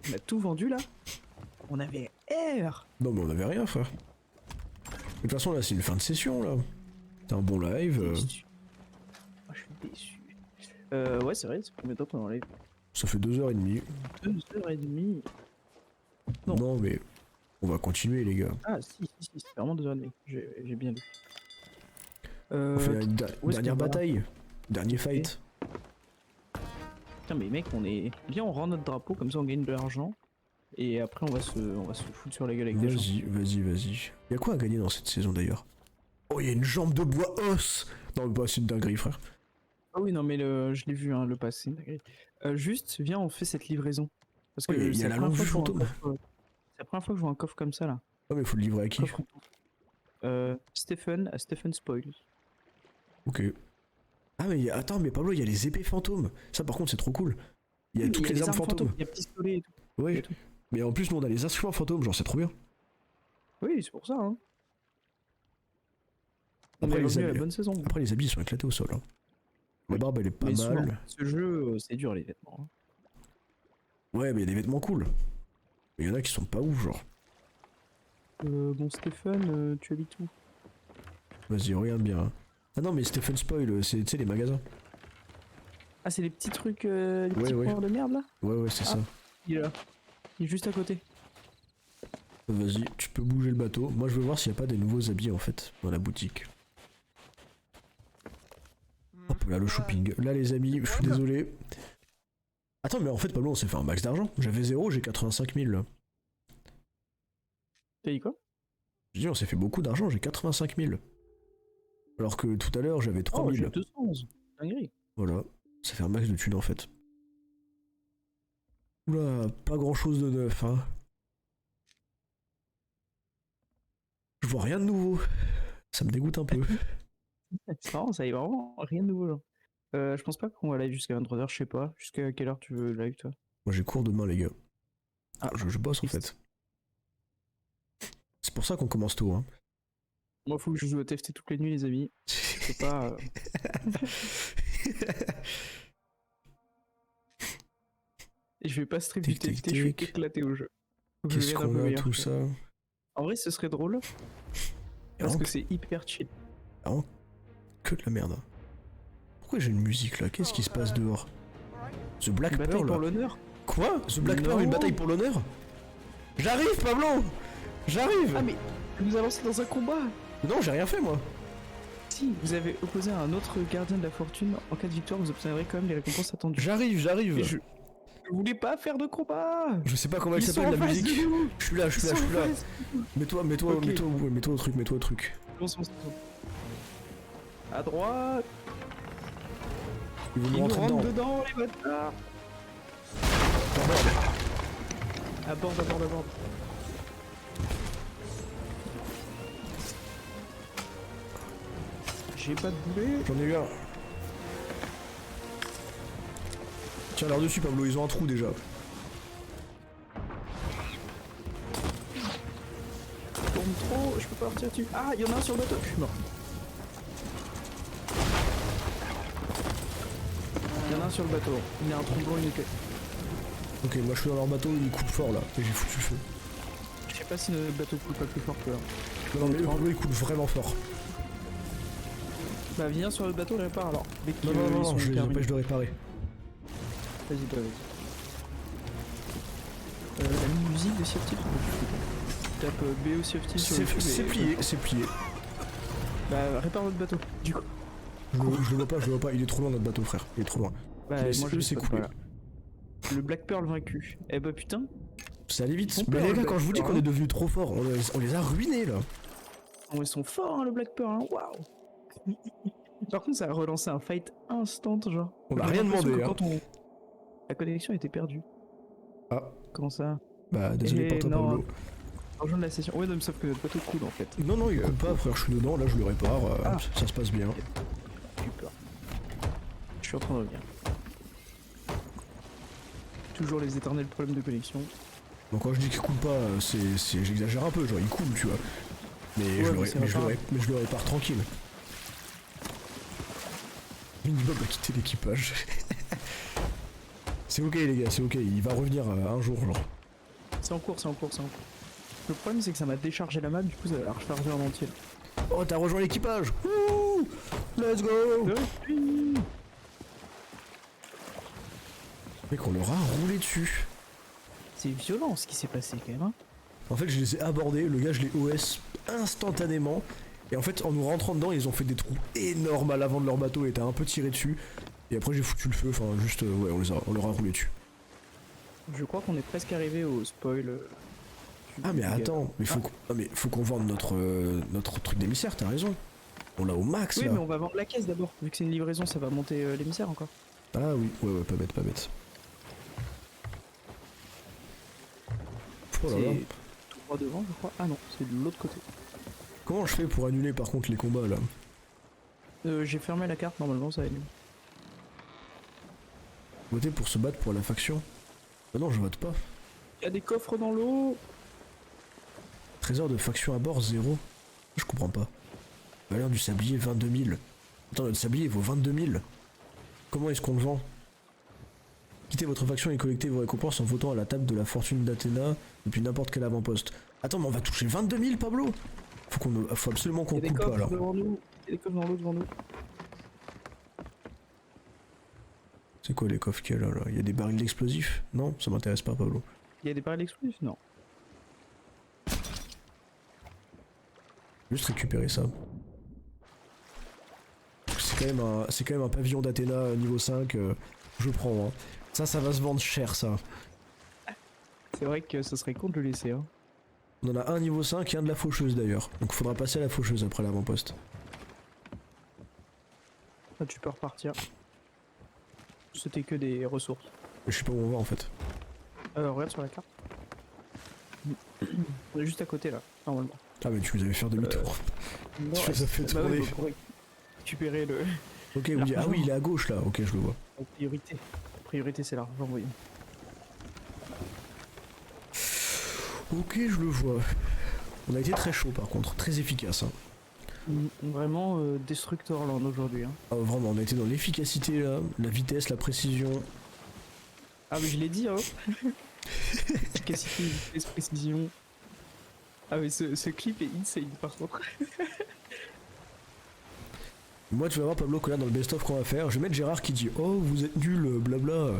On a tout vendu là. On avait R. Non, mais on avait rien, frère. De toute façon, là, c'est une fin de session, là. T'as un bon live. Déçu. Oh, je suis déçu. Ouais, c'est vrai, c'est combien de temps qu'on enlève? Ça fait 2h30. 2h30. Non. Non, mais on va continuer, les gars. Ah, si, c'est vraiment 2h30. J'ai bien lu. On fait une dernière bataille. Dernier fight. Putain, mais mec, on rend notre drapeau, comme ça on gagne de l'argent. Et après, on va se foutre sur la gueule avec des gens. Vas-y. Y'a quoi à gagner dans cette saison, d'ailleurs? Oh, y'a une jambe de bois os. Non, mais bah, c'est une dinguerie, frère. Ah oui, non, mais je l'ai vu, hein, le passé. Juste, viens, on fait cette livraison. Parce que il y a la lampe du fantôme. C'est la première fois que je vois un coffre comme ça, là. Oh, mais faut le livrer à qui? Stephen, à Stephen Spoils. Ok. Ah, mais attends, mais Pablo, il y a les épées fantômes. Ça, par contre, c'est trop cool. Il y a toutes les armes fantômes. Il y a pistolet et tout. Ouais. Mais en plus, nous, on a les instruments fantômes, genre, c'est trop bien. Oui, c'est pour ça, hein. Après, on est revenu à la bonne saison. Après, les habits, ils sont éclatés au sol. Hein. La barbe, elle est pas mal. Souvent, ce jeu, c'est dur, les vêtements. Hein. Ouais, mais il y a des vêtements cool. Mais il y en a qui sont pas ouf, genre. Bon, Stephen, tu habites où? Vas-y, regarde bien. Hein. Ah non, mais Stephen Spoil, c'est, tu sais, les magasins. Ah, c'est les petits trucs, les petits points de merde, là? Ouais, c'est ça. Il est là. Il est juste à côté. Vas-y, tu peux bouger le bateau. Moi, je veux voir s'il n'y a pas des nouveaux habits, en fait, dans la boutique. Hop là, le shopping. Là, les amis, je suis désolé. Attends, mais en fait, Pablo, on s'est fait un max d'argent. J'avais 0, j'ai 85 000 là. T'as dit quoi? Je dis, on s'est fait beaucoup d'argent, j'ai 85 000. Alors que tout à l'heure, j'avais 3 000. J'ai 211. Dinguerie. Voilà, ça fait un max de thunes en fait. Oula, pas grand chose de neuf, hein. Je vois rien de nouveau. Ça me dégoûte un peu. C'est marrant, ça y est vraiment rien de nouveau, genre. Je pense pas qu'on va live jusqu'à 23h, je sais pas. Jusqu'à quelle heure tu veux live, toi? Moi j'ai cours demain, les gars. Ah, je bosse en fait. C'est pour ça qu'on commence tôt, hein. Moi, faut que je joue à TFT toutes les nuits, les amis. Je sais pas. Et je vais pas stream du TFT, je vais éclater au jeu. Qu'est-ce qu'on a, tout ça? En vrai, ce serait drôle. Parce que c'est hyper chill. Vraiment que de la merde. Pourquoi j'ai une musique là? Qu'est-ce qui se passe dehors? The Black Pearl? Bataille pour l'honneur? Quoi? The Black Pearl, une bataille pour l'honneur? J'arrive, Pablo! J'arrive! Ah, mais vous avancez dans un combat! Non, j'ai rien fait moi! Si, vous avez opposé à un autre gardien de la fortune. En cas de victoire, vous obtiendrez quand même les récompenses attendues. J'arrive! Je voulais pas faire de combat! Je sais pas comment elle s'appelle la musique. Je suis là. Mets-toi au truc. À droite! Ils vont nous rentrer dedans, les bâtards! Aborde. J'ai pas de boulet. J'en ai eu un. Tiens, leur dessus, Pablo, ils ont un trou déjà. Je tourne trop, je peux pas partir dessus. Ah, il y en a un sur le bateau, je suis mort. Il y en a un sur le bateau, il a un tromblon unique. Ok, moi je suis dans leur bateau, ils coupent fort là, et j'ai foutu le feu. Je sais pas si le bateau coule pas plus fort que là. Non, mais eux, ils coulent vraiment fort. Bah viens sur le bateau, répare alors. Non, je les empêche de réparer. Vas-y, la musique de Sea of Thieves, tu tapes BO Sea of Thieves sur YouTube. C'est plié. Bah répare votre bateau, du coup. Je le vois pas, il est trop loin notre bateau, frère. Il est trop loin. Bah moi je sais coulé. Le Black Pearl vaincu. Eh bah putain. Ça allait vite. Mais les gars, quand je vous dis qu'on est devenu trop fort, on les a ruinés là. Oh, ils sont forts, hein, le Black Pearl, hein. Waouh. Par contre, ça a relancé un fight instant, genre. On a rien demandé, hein. La connexion était perdue. Ah. Comment ça? Bah, désolé pour toi, Pablo. rejoindre la station. Ouais, non, mais sauf que notre bateau coule en fait. Non, non, il coule pas, frère, je suis dedans, là je le répare, Ah. ça se passe bien. J'ai eu peur. Je suis en train de revenir. Toujours les éternels problèmes de connexion. Donc quand je dis qu'il coule pas, j'exagère un peu, genre il coule, tu vois. Mais, Ouais, mais je le répare tranquille. Minibob a quitté l'équipage. C'est ok les gars, c'est ok, il va revenir un jour, genre. C'est en cours, c'est en cours, c'est en cours. Le problème c'est que ça m'a déchargé la map, du coup ça va la recharger en entier. Oh, t'as rejoint l'équipage. Wouh, let's go. Mec, on leur a roulé dessus. C'est violent ce qui s'est passé quand même, hein. En fait, je les ai abordés, le gars, je l'ai OS instantanément. Et en fait, en nous rentrant dedans, ils ont fait des trous énormes à l'avant de leur bateau et t'as un peu tiré dessus. Et après, j'ai foutu le feu, enfin, juste, ouais, on leur a roulé dessus. Je crois qu'on est presque arrivé au spoil. Ah, mais attends, mais faut qu'on vende notre truc d'émissaire, t'as raison. On l'a au max, Oui, là. mais on va vendre la caisse d'abord. Vu que c'est une livraison, ça va monter l'émissaire encore. Ah oui, ouais, pas bête, pas bête. Oh là là. C'est tout droit devant, je crois. Ah non, c'est de l'autre côté. Comment je fais pour annuler par contre les combats là? J'ai fermé la carte, normalement ça annule. Voter pour se battre pour la faction? Ah non, je vote pas. Il y a des coffres dans l'eau. Trésor de faction à bord 0. Je comprends pas. Valeur du sablier 22 000. Attends, notre sablier vaut 22 000. Comment est-ce qu'on le vend? Quittez votre faction et collectez vos récompenses en votant à la table de la fortune d'Athéna depuis n'importe quel avant-poste. Attends, mais on va toucher 22 000, Pablo? Faut absolument qu'on coupe pas là. Devant nous. Il y a des coffres dans l'eau devant nous. C'est quoi les coffres qu'il y a là? Il y a des barils d'explosifs? Non, ça m'intéresse pas, Pablo. Il y a des barils explosifs? Non. Juste récupérer ça. C'est quand même un pavillon d'Athéna niveau 5. Je prends. Hein. Ça va se vendre cher, ça. C'est vrai que ce serait con de le laisser, hein. On en a un niveau 5 et un de la faucheuse d'ailleurs. Donc il faudra passer à la faucheuse après l'avant-poste. Ah, tu peux repartir. C'était que des ressources. Je sais pas où on va en fait. Regarde sur la carte. On est juste à côté là, normalement. Ah mais tu nous avais fait demi-tour. Non, Tu les as fait tourner. pour récupérer le... Ok, oui. Ah oui, il est à gauche là. Ok, je le vois. En priorité. En priorité, c'est l'argent, voyons. Ok, je le vois. On a été très chaud par contre, très efficace. Hein. Vraiment Destructorland aujourd'hui. Hein. Ah, vraiment, on a été dans l'efficacité là, la vitesse, la précision. Ah mais je l'ai dit, hein. Efficacité, vitesse, précision. Ah mais ce clip est insane par contre. Moi, tu vas voir Pablo que là dans le best-of qu'on va faire, je vais mettre Gérard qui dit oh vous êtes nul, blabla.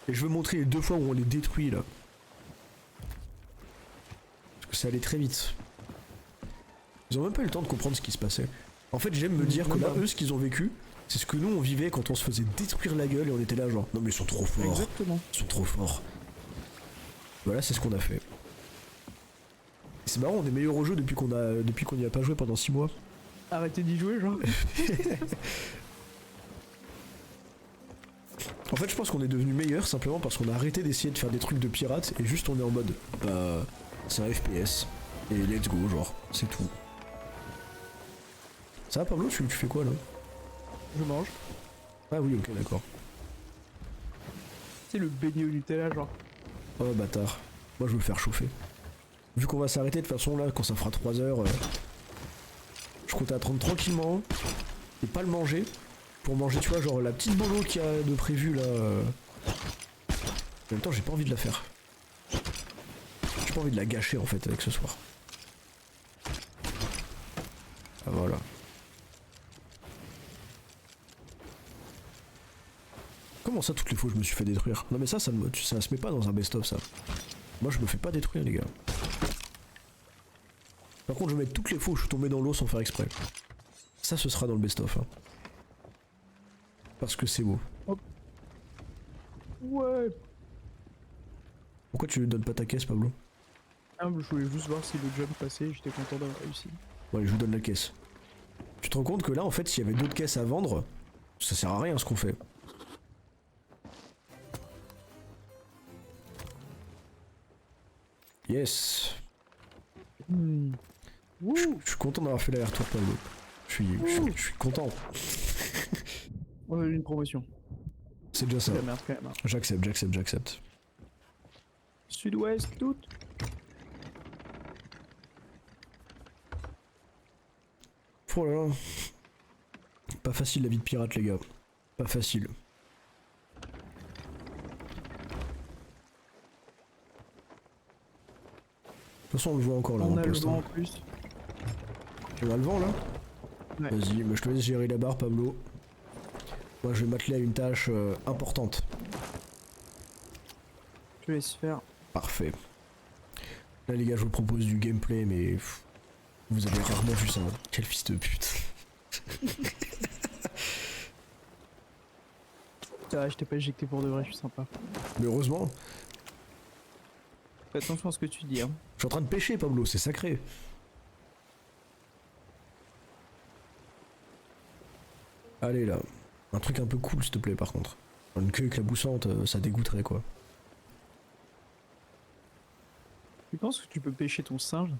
Et je veux montrer les 2 fois où on les détruit là. Parce que ça allait très vite. Ils ont même pas eu le temps de comprendre ce qui se passait. En fait, j'aime me dire que là, eux, ce qu'ils ont vécu, c'est ce que nous on vivait quand on se faisait détruire la gueule et on était là genre non mais ils sont trop forts. Exactement. Ils sont trop forts. Voilà, c'est ce qu'on a fait. C'est marrant, on est meilleur au jeu depuis qu'on n'y a pas joué pendant 6 mois. Arrêtez d'y jouer, genre. En fait, je pense qu'on est devenu meilleur simplement parce qu'on a arrêté d'essayer de faire des trucs de pirates et juste on est en mode c'est un FPS et let's go, genre, c'est tout. Ça va, Pablo, tu fais quoi là? Je mange. Ah oui, ok, d'accord. C'est le beignet au Nutella, genre. Oh bâtard. Moi je veux me faire chauffer. Vu qu'on va s'arrêter de toute façon là, quand ça fera 3 heures, je compte attendre tranquillement et pas le manger. Pour manger, tu vois, genre la petite bolo qu'il y a de prévu là. En même temps, j'ai pas envie de la faire. J'ai pas envie de la gâcher en fait avec ce soir. Ah voilà. Comment ça, toutes les fois je me suis fait détruire? Non mais ça se met pas dans un best-of ça. Moi je me fais pas détruire les gars. Par contre je vais mettre toutes les fois où je suis tombé dans l'eau sans faire exprès. Ça ce sera dans le best-of. Hein. Parce que c'est beau. Hop. Ouais. Pourquoi tu lui donnes pas ta caisse Pablo? Ah, je voulais juste voir si le jump passait, j'étais content d'avoir réussi. Ouais, je vous donne la caisse. Tu te rends compte que là en fait s'il y avait d'autres caisses à vendre, ça sert à rien ce qu'on fait. Yes. Wouh. Je suis content d'avoir fait l'aller-retour, Pablo. Je suis content. Une promotion. C'est déjà ça. C'est la merde quand même. Hein. J'accepte. Sud-ouest, tout. Oh là là. Pas facile la vie de pirate, les gars. Pas facile. De toute façon, on le voit encore là. On a le poste, vent hein. en plus. On a le vent là. Ouais. Vas-y, je te laisse gérer la barre, Pablo. Moi, je vais m'atteler à une tâche importante. Je laisse faire. Parfait. Là, les gars, je vous propose du gameplay, mais vous avez rarement vu ça. Hein. Quel fils de pute. Ah, je t'ai pas éjecté pour de vrai, je suis sympa. Mais heureusement, Fais attention à ce que tu dis. Hein. je suis en train de pêcher, Pablo, c'est sacré. Allez là, un truc un peu cool s'il te plaît par contre. Une queue éclaboussante, ça dégoûterait quoi. Tu penses que tu peux pêcher ton singe?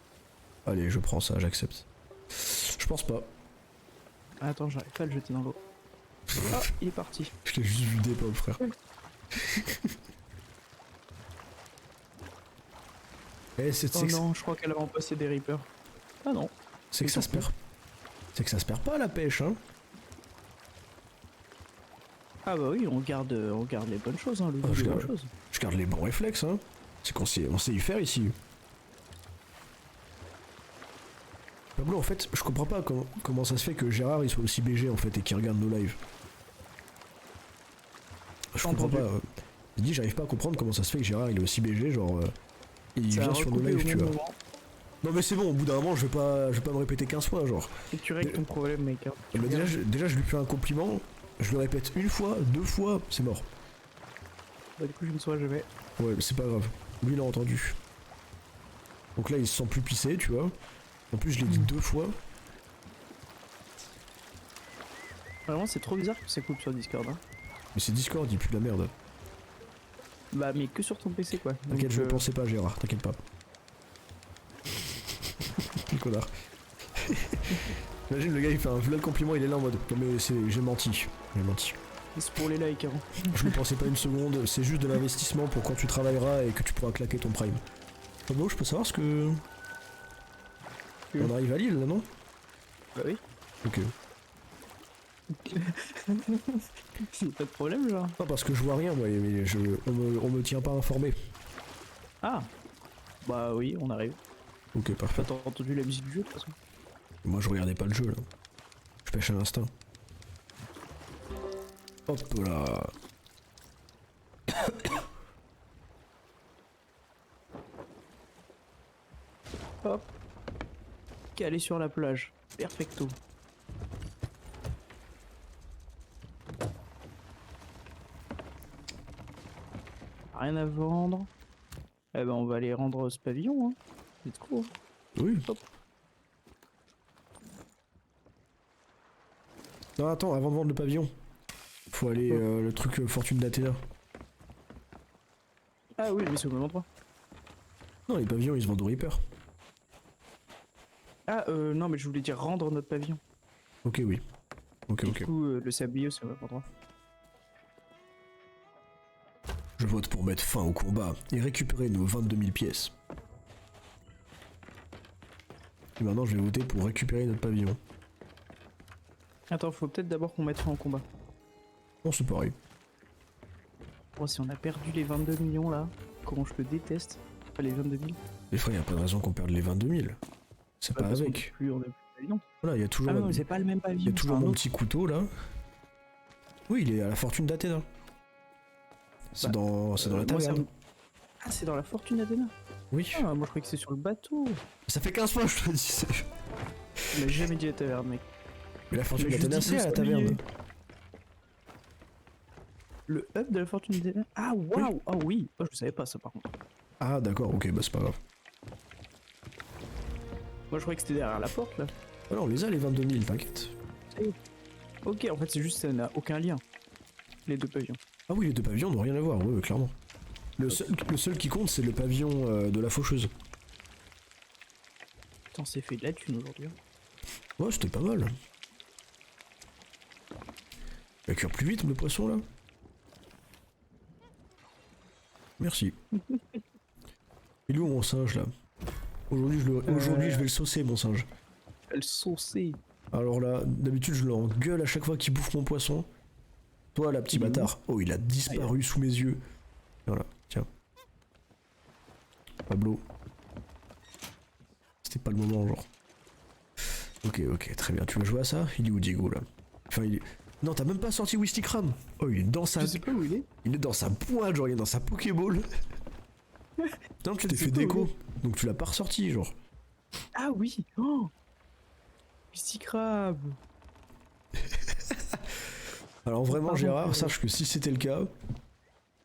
Allez, je prends ça, j'accepte. Je pense pas. Ah, attends, j'arrive pas à le jeter dans l'eau. Ah, il est parti. Je l'ai juste vu des pommes, frère. Eh, Oh non, je crois qu'elle a remplacé des Reapers. Ah non. c'est que ça se perd. C'est que ça se perd pas la pêche, hein. Ah bah oui, on garde les bonnes choses, hein, le goût je des garde. bonnes choses. Je garde les bons réflexes, hein. C'est qu'on sait, on sait y faire ici. Pablo, en fait, je comprends pas comment ça se fait que Gérard il soit aussi BG en fait et qu'il regarde nos lives. Je comprends Entendu. pas. Il dit, j'arrive pas à comprendre comment ça se fait que Gérard il est aussi BG, genre. Et il Ça a vient sur nos recoupé lives, au tu même vois. moment. Non mais c'est bon, au bout d'un moment, je vais pas me répéter 15 fois, genre. Faut que tu règles ton problème, mec. Hein. Mais déjà, je lui fais un compliment, je le répète une fois, deux fois, c'est mort. Bah, du coup, je ne saurais jamais. Ouais, mais c'est pas grave. Lui, il a entendu. Donc là, il se sent plus pissé, tu vois. En plus, je l'ai dit deux fois. Vraiment, c'est trop bizarre que ça coupe sur Discord. Hein. Mais c'est Discord, il pue la merde. Bah, mais que sur ton PC, quoi. T'inquiète, Donc, je ne pensais pas, Gérard, t'inquiète pas. Quel connard. Imagine le gars, il fait un vrai compliment, il est là en mode non mais j'ai menti. c'est pour les likes. Hein. Je ne pensais pas une seconde, c'est juste de l'investissement pour quand tu travailleras et que tu pourras claquer ton prime. Ah bon, je peux savoir ce que... Oui. On arrive à Lille là, non? Bah oui. Ok. C'est pas de problème, genre. Non, parce que je vois rien, moi, mais on me tient pas informé. Ah. Bah oui, on arrive. Ok, parfait. T'as entendu la musique du jeu, de toute façon. Moi, je regardais pas le jeu, là. Je pêche à l'instinct. Hop là. Hop. Calé sur la plage. Perfecto. Rien à vendre. Eh ben on va aller rendre ce pavillon, hein. C'est trop. Oui. Hop. Non, attends, avant de vendre le pavillon, faut aller le truc fortune d'Athéna. Ah oui, mais c'est au même endroit. Non, les pavillons, ils se vendent au Reaper. Ah non, mais je voulais dire rendre notre pavillon. Ok, oui. Ok, Du ok. coup, le sablier, c'est au même endroit. Je vote pour mettre fin au combat et récupérer nos 22 000 pièces. Et maintenant, je vais voter pour récupérer notre pavillon. Attends, faut peut-être d'abord qu'on mette fin au combat. Non, c'est pareil. Oh, si on a perdu les 22 millions là, comment je le déteste. Pas les 22 000. Des fois, il n'y a pas de raison qu'on perde les 22 000. C'est pas Parce qu'on avec. a plus de pavillon. Voilà, il y a toujours, Ah non, mais c'est pas le même pavillon. il y a toujours c'est un mon autre. petit couteau là. Oui, il est à la fortune d'Athéna. C'est Bah, dans la moi, taverne. Ah, c'est dans la fortune d'Athéna. Oui. Ah, moi je croyais que c'est sur le bateau. Ça fait 15 fois que je te dis. Tu m'as jamais dit la taverne, mec. Mais la fortune Mais je d'Athéna, dis c'est le à la sablier. taverne. Le hub de la fortune d'Athéna. Ah, waouh. Ah oui. Oh, je savais pas ça par contre. Ah, d'accord, ok, bah c'est pas grave. Moi je croyais que c'était derrière la porte là. Ah non, on les a les 22 000, t'inquiète. Ok, en fait c'est juste ça n'a aucun lien. Les deux pavillons. Ah oui, les deux pavillons n'ont rien à voir, oui, clairement. Le seul qui compte, c'est le pavillon de la faucheuse. Putain, c'est fait de la thune aujourd'hui. Ouais, c'était pas mal. Il va cuire plus vite le poisson là. Merci. Il est où mon singe là? Aujourd'hui je vais le saucer mon singe. Elle saucée. Alors là, d'habitude je l'engueule à chaque fois qu'il bouffe mon poisson. Toi là, petit Il est où? bâtard. Oh, il a disparu sous mes yeux. Voilà, tiens. Pablo. C'était pas le moment genre. Ok, très bien. Tu vas jouer à ça? Il est où Diego là? Enfin il est... Non, t'as même pas sorti Wistikram. Oh, il est dans sa... Je sais pas où il est. Il est dans sa boîte, genre il est dans sa Pokéball. Non, tu t'es sais fait pas où déco. Donc tu l'as pas ressorti, genre. Ah oui. Oh. Petit crabe. Alors vraiment, Pardon, Gérard, sache que si c'était le cas,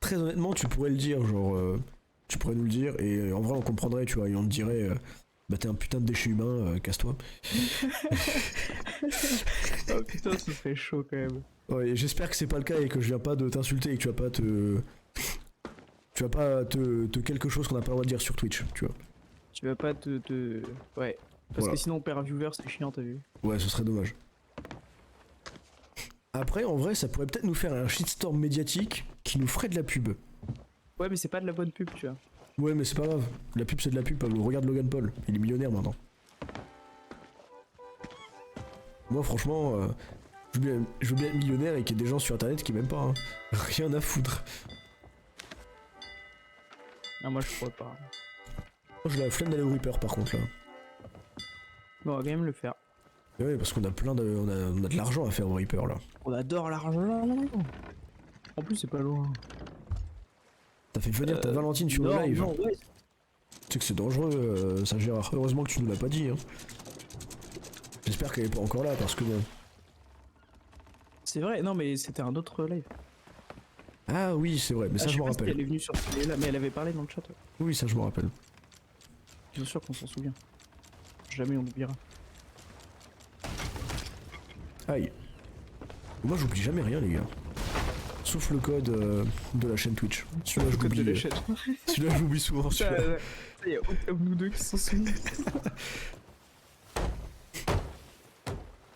très honnêtement, tu pourrais le dire, genre... tu pourrais nous le dire, et en vrai on comprendrait, tu vois, et on te dirait... bah t'es un putain de déchet humain, casse-toi. Oh putain, ce serait chaud quand même. Ouais, et j'espère que c'est pas le cas et que je viens pas de t'insulter et que tu vas pas te... Tu vas pas te quelque chose qu'on n'a pas le droit de dire sur Twitch, tu vois. Tu vas pas te... Ouais. Parce Voilà. que sinon on perd un viewer, c'est chiant, t'as vu. Ouais, ce serait dommage. Après, en vrai, ça pourrait peut-être nous faire un shitstorm médiatique qui nous ferait de la pub. Ouais, mais c'est pas de la bonne pub, tu vois. Ouais, mais c'est pas grave. La pub, c'est de la pub, Pablo. Regarde Logan Paul. Il est millionnaire maintenant. Moi, franchement, je veux bien être millionnaire et qu'il y ait des gens sur internet qui m'aiment pas. Hein. Rien à foutre. Ah, moi je crois pas. Moi, j'ai la flemme d'aller au Reaper, par contre, là. Bon, on va quand même le faire. Ouais, parce qu'on a plein de... On a de l'argent à faire au Reaper, là. On adore l'argent. En plus, c'est pas loin. T'as fait venir ta Valentine sur le live. Non, ouais. Tu sais que c'est dangereux, ça, Gérard. Heureusement que tu nous l'as pas dit. Hein. J'espère qu'elle est pas encore là, parce que bon... C'est vrai, non, mais c'était un autre live. Ah oui, c'est vrai, mais ça, je m'en rappelle. Elle est venue sur ce là, mais elle avait parlé dans le chat. Ouais. Oui, ça, je me rappelle. Bien sûr qu'on s'en souvient. Jamais on oubliera. Aïe. Moi, j'oublie jamais rien, les gars. Sauf le code de la chaîne Twitch. Celui-là, je Code de la l'oublie. chaîne. Celui-là, j'oublie souvent. Celui-là. Il y a aucun de nous deux qui s'en souviennent.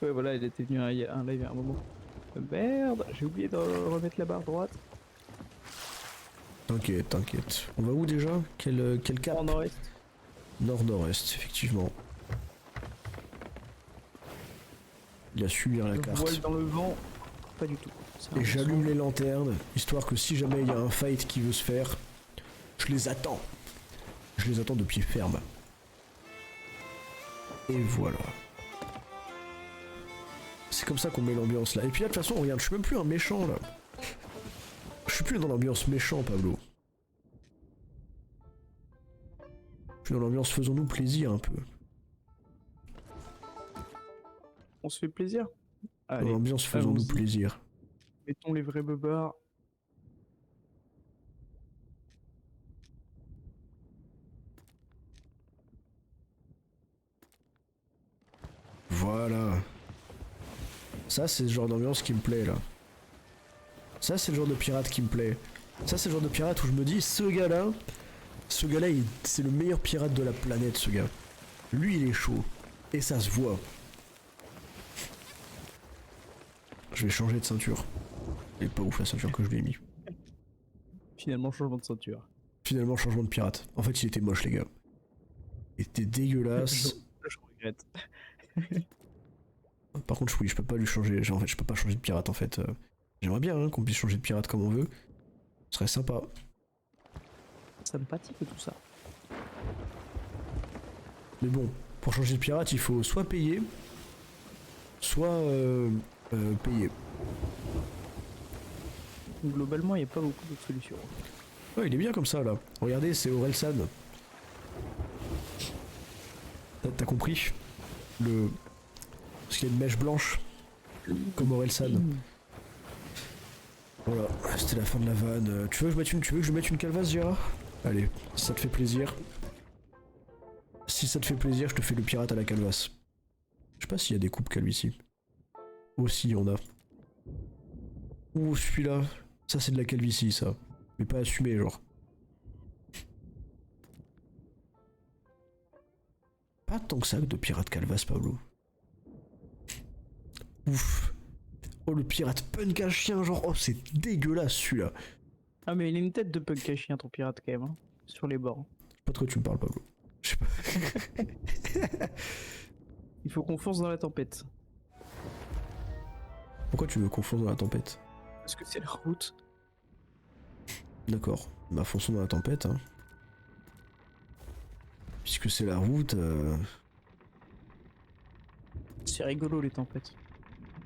Ouais, voilà, il était venu à un live il y a un moment. Merde, j'ai oublié de remettre la barre droite. T'inquiète. On va où déjà? Quel cap? En nord-est. Nord-nord-est, effectivement. Il a su lire la Le carte. voile dans le vent, pas du tout. C'est un Et j'allume mensonge. les lanternes, histoire que si jamais il y a un fight qui veut se faire, je les attends. Je les attends de pied ferme. Et voilà. C'est comme ça qu'on met l'ambiance là. Et puis là, de toute façon, regarde, je suis même plus un méchant là. Je suis plus dans l'ambiance méchant, Pablo. Je suis dans l'ambiance faisons-nous plaisir un peu. On se fait plaisir. Dans Allez, l'ambiance faisons-nous allons-y. plaisir. Mettons les vrais beubards. Voilà. Ça, c'est le genre d'ambiance qui me plaît là. Ça, c'est le genre de pirate qui me plaît. Ça, c'est le genre de pirate où je me dis, ce gars-là, c'est le meilleur pirate de la planète, ce gars. Lui, il est chaud. Et ça se voit. Je vais changer de ceinture. Elle est pas ouf la ceinture que je lui ai mis. Finalement, changement de ceinture. Finalement, changement de pirate. En fait, il était moche, les gars. Il était dégueulasse. Je regrette. Par contre, oui, je peux pas lui changer. En fait, je peux pas changer de pirate, en fait. J'aimerais bien hein, qu'on puisse changer de pirate comme on veut. Ce serait sympa. Sympathique tout ça. Mais bon, pour changer de pirate, il faut soit payer, soit payer. Globalement, il n'y a pas beaucoup d'autres solutions. Ouais, il est bien comme ça, là. Regardez, c'est Orelsan. T'as compris? Parce qu'il y a une mèche blanche, comme Orelsan. Voilà, c'était la fin de la vanne. Tu veux que je mette une calvasse, Gérard? Allez, si ça te fait plaisir. Si ça te fait plaisir, je te fais le pirate à la calvasse. Je sais pas s'il y a des coupes calvitie. Aussi, on a. Ouh, celui-là. Ça, c'est de la calvitie, ça. Mais pas assumé, genre. pas tant que ça de pirates calvas, Pablo. Ouf. Oh, le pirate punk à chien, genre, oh, c'est dégueulasse celui-là. Ah, mais il a une tête de punk à chien, ton pirate, quand même, hein, sur les bords. Je sais pas de quoi tu me parles, Pablo. Je sais pas. Il faut qu'on fonce dans la tempête. Pourquoi tu me confonds dans la tempête? Parce que c'est la route. D'accord. Bah, fonçons dans la tempête, hein. Puisque c'est la route. C'est rigolo, les tempêtes.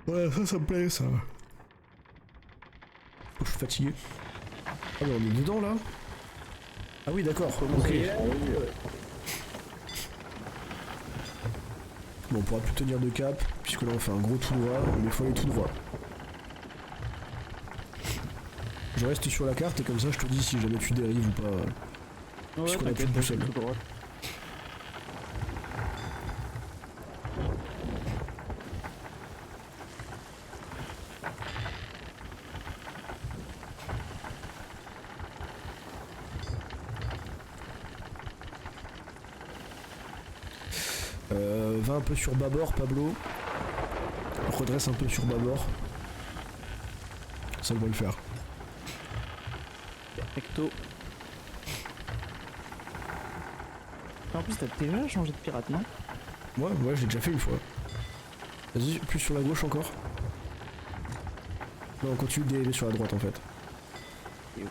Ouais, ça me plaît, ça. Oh, je suis fatigué. Ah, mais on est dedans, là? Ah oui, d'accord. Ok. Bon, on pourra plus tenir de cap, puisque là on fait un gros tout droit, mais il faut aller tout droit. Je reste sur la carte et comme ça je te dis si jamais tu dérives ou pas. Ouais, Puisqu'on a plus de boussole. tout droit. Va un peu sur bâbord, Pablo. Redresse un peu sur bâbord. Ça devrait le faire. Perfecto. En plus, t'as déjà changé de pirate, non? Ouais, je l'ai déjà fait une fois. Vas-y, plus sur la gauche encore. Non, on continue de dériver sur la droite en fait. Et ok.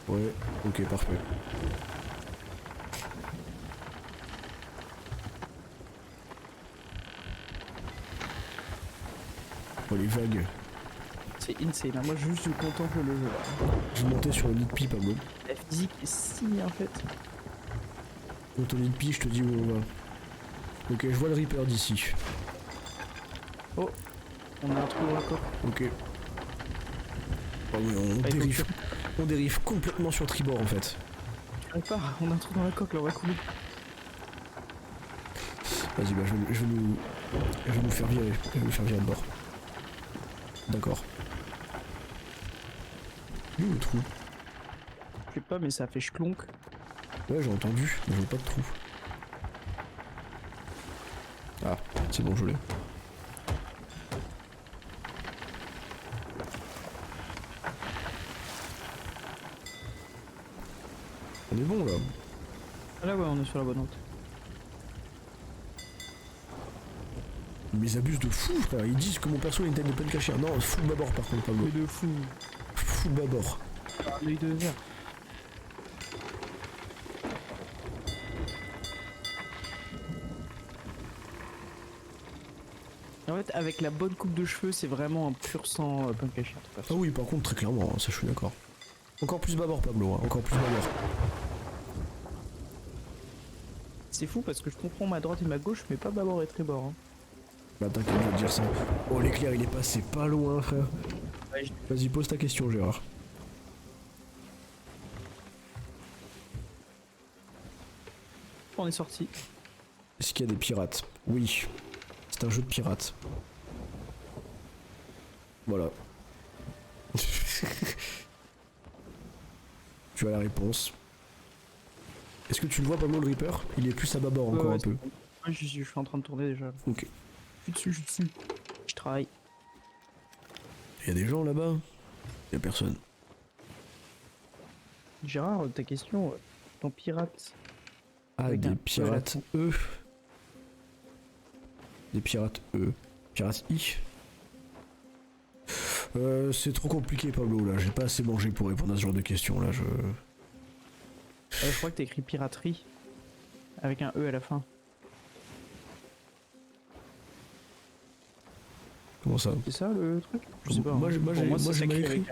Ouais, ok, parfait. Oh, les vagues. C'est insane, hein. Moi juste je contemple le jeu là. Je vais monter sur le nid de pie, Pablo. La physique est si bien faite. Monte au nid de pie, je te dis où on va. Ok, je vois le Reaper d'ici. Oh, on a un trou dans la coque. Ok. Oh oui, on dérive complètement sur tribord en fait. Tu arrives pas, on a un trou dans la coque là, on va couler. Vas-y, bah je vais nous faire virer. Je vais nous faire virer de bord. D'accord. Il est où le trou? Je sais pas, mais ça fait schlonk. Ouais, j'ai entendu, mais je vois pas de trou. Ah, c'est bon, je l'ai. On est bon là. Ah là ouais, on est sur la bonne route. Mais ils abusent de fou, frère. Ils disent que mon perso a une tête de punk à chien. Non, full bâbord par contre, Pablo. Mais de fou. Full bâbord. L'œil de verre. En fait, avec la bonne coupe de cheveux, c'est vraiment un pur sang punk à chien. Ah oui, par contre, très clairement, hein, ça je suis d'accord. Encore plus bâbord, Pablo, hein, encore plus bâbord. C'est fou parce que je comprends ma droite et ma gauche, mais pas bâbord et tribord. Hein. Bah t'inquiète, je vais te dire ça. Oh, l'éclair, il est passé pas loin, frère. Ouais, Vas-y, pose ta question, Gérard. on est sorti. Est-ce qu'il y a des pirates? Oui. C'est un jeu de pirates. Voilà. Tu as la réponse. Est-ce que tu le vois, Pablo, le Reaper? Il est plus à bâbord encore un peu. Ouais, je suis en train de tourner déjà. Ok. Je suis dessus. Je travaille. Il y a des gens là-bas? Il y a personne. Gérard, ta question, ton pirate. Ah, Avec des un pirates E. Des pirates E. Pirates I. C'est trop compliqué, Pablo, là. J'ai pas assez mangé pour répondre à ce genre de questions, là. Je crois que t'as écrit piraterie. Avec un E à la fin. Comment ça? C'est ça le truc? Je sais pas. Moi, hein. moi, j'ai mal écrit.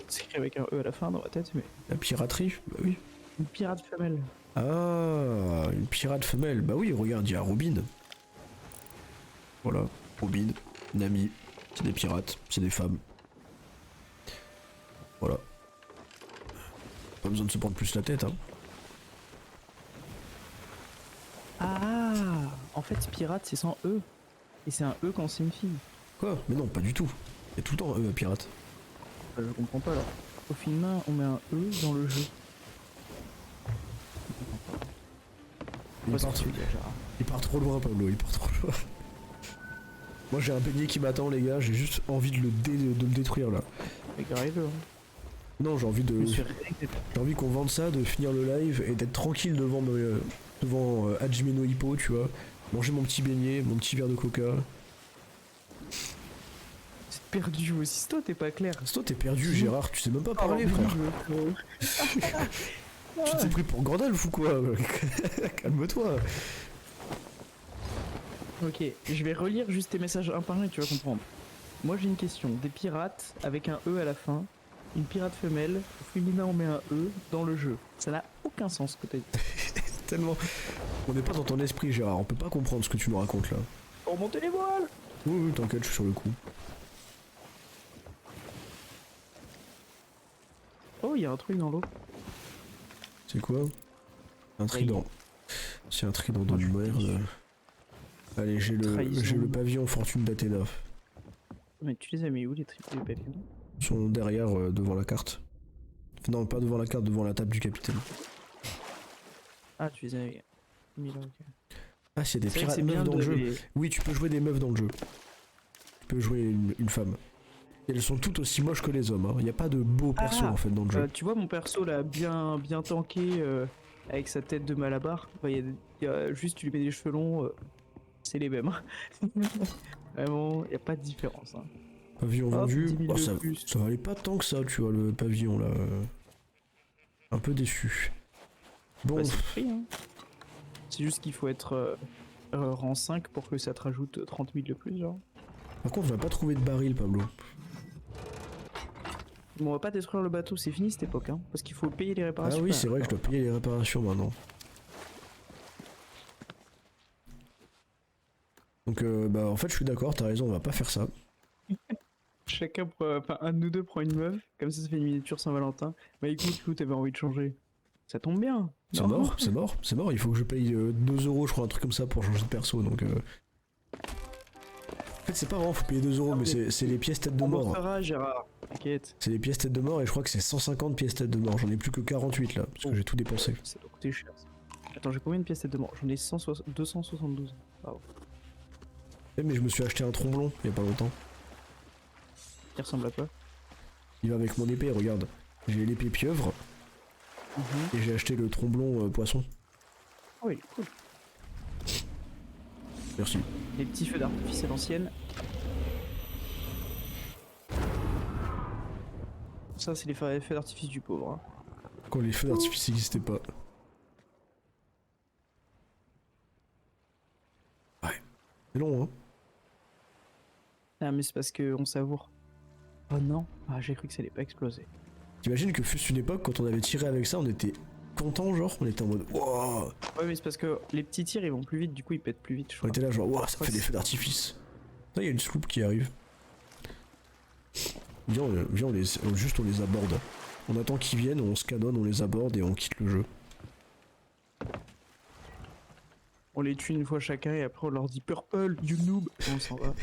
C'est écrit avec un E à la fin dans ma tête, mais. La piraterie? Bah oui. Une pirate femelle. Ah, une pirate femelle. Bah oui, regarde, il y a Robin. Voilà, Robin, Nami, c'est des pirates, c'est des femmes. Voilà. Pas besoin de se prendre plus la tête, hein. Ah, en fait, pirate c'est sans E. Et c'est un E quand c'est une fille. Quoi? Mais non, pas du tout. Il y a tout le temps pirate. Je comprends pas alors. Au film, on met un E dans le jeu. Il Pas ce part, que tu veux dire, Gérard. il part trop loin, Pablo, il part trop loin. Moi j'ai un beignet qui m'attend, les gars, j'ai juste envie de de le détruire là. Mais grave, hein. Non, j'ai envie Je me de. suis réglé. J'ai envie qu'on vende ça, de finir le live et d'être tranquille devant Hajime no Hippo, tu vois. Manger mon petit beignet, mon petit verre de coca. C'est perdu aussi, c'est toi, t'es pas clair. C'est toi, t'es perdu, Gérard, tu sais même pas parler, frère. Tu t'es pris pour Gandalf ou quoi? Calme-toi. Ok, je vais relire juste tes messages un par un et tu vas comprendre. Moi j'ai une question. Des pirates avec un E à la fin, une pirate femelle, au féminin on met un E dans le jeu. Ça n'a aucun sens ce que t'as dit. Tellement. On n'est pas dans ton esprit, Gérard, on peut pas comprendre ce que tu nous racontes là. Pour monter les voiles. Oui, t'inquiète, je suis sur le coup. Oh, il y a un truc dans l'eau. C'est quoi? Un trident. C'est un trident de merde. Allez, j'ai le pavillon Fortune d'Athéna. Mais tu les as mis où les pavillons? Ils sont derrière, devant la carte. Non, pas devant la carte, devant la table du capitaine. Ah, tu les as mis là, ok. Ah, c'est des C'est vrai que pirates c'est meufs bien dans le de jeu. les- Oui, tu peux jouer des meufs dans le jeu. Tu peux jouer une femme. Et elles sont toutes aussi moches que les hommes. Il n'y a pas de beaux persos en fait dans le jeu. Tu vois mon perso là, bien tanké, avec sa tête de Malabar. Enfin, il y a juste, tu lui mets des cheveux longs, c'est les mêmes. Vraiment, il n'y a pas de différence. Hein. Pavillon Hop, vendu. 10 000 Oh, de ça, plus. ça valait pas tant que ça, tu vois, le pavillon là. Un peu déçu. Bon, Bah, c'est le prix, hein. C'est juste qu'il faut être rang 5 pour que ça te rajoute 30 000 de plus, genre. par contre, on va pas trouver de baril, Pablo. Bon, on va pas détruire le bateau, c'est fini cette époque, hein. Parce qu'il faut payer les Ah réparations. oui, c'est vrai que je dois payer les réparations maintenant. Donc, bah, en fait, je suis d'accord, t'as raison, on va pas faire ça. Chacun, enfin, un de nous deux prend une meuf, comme ça fait une miniature Saint-Valentin. Bah écoute, t'avais envie de changer. Ça tombe bien. C'est Non. mort, c'est mort, c'est mort. Il faut que je paye 2 euros, je crois, un truc comme ça pour changer de perso. Donc, en fait, c'est pas vraiment, faut payer 2 euros, mais c'est les pièces tête de On mort. remboursera, Gérard. T'inquiète. C'est les pièces tête de mort et je crois que c'est 150 pièces tête de mort. J'en ai plus que 48 là, parce que j'ai tout dépensé. Ça doit coûter cher. Ça. Attends, j'ai combien de pièces tête de mort? J'en ai 272. Bravo. Eh, mais je me suis acheté un tromblon il y a pas longtemps. Qui ressemble à quoi? Il va avec mon épée, regarde. J'ai l'épée pieuvre et j'ai acheté le tromblon poisson. Oh, il est cool. Merci. Les petits feux d'artifice à l'ancienne. Ça, c'est les feux d'artifice du pauvre. Hein. Quand les feux d'artifice n'existaient pas. Ouais. C'est long, hein. Ah, mais c'est parce qu'on savoure. Oh non. Ah, j'ai cru que ça allait pas exploser. T'imagines que fût une époque, quand on avait tiré avec ça, on était content, genre, on était en mode wow. Ouais, mais c'est parce que les petits tirs ils vont plus vite, du coup ils pètent plus vite, je On crois. était là, genre, wow, ça fait des feux d'artifice. Là, il y a une sloop qui arrive. Viens, on les aborde. On attend qu'ils viennent, on se canonne, on les aborde et on quitte le jeu. On les tue une fois chacun et après on leur dit Purple, you noob, et on s'en va.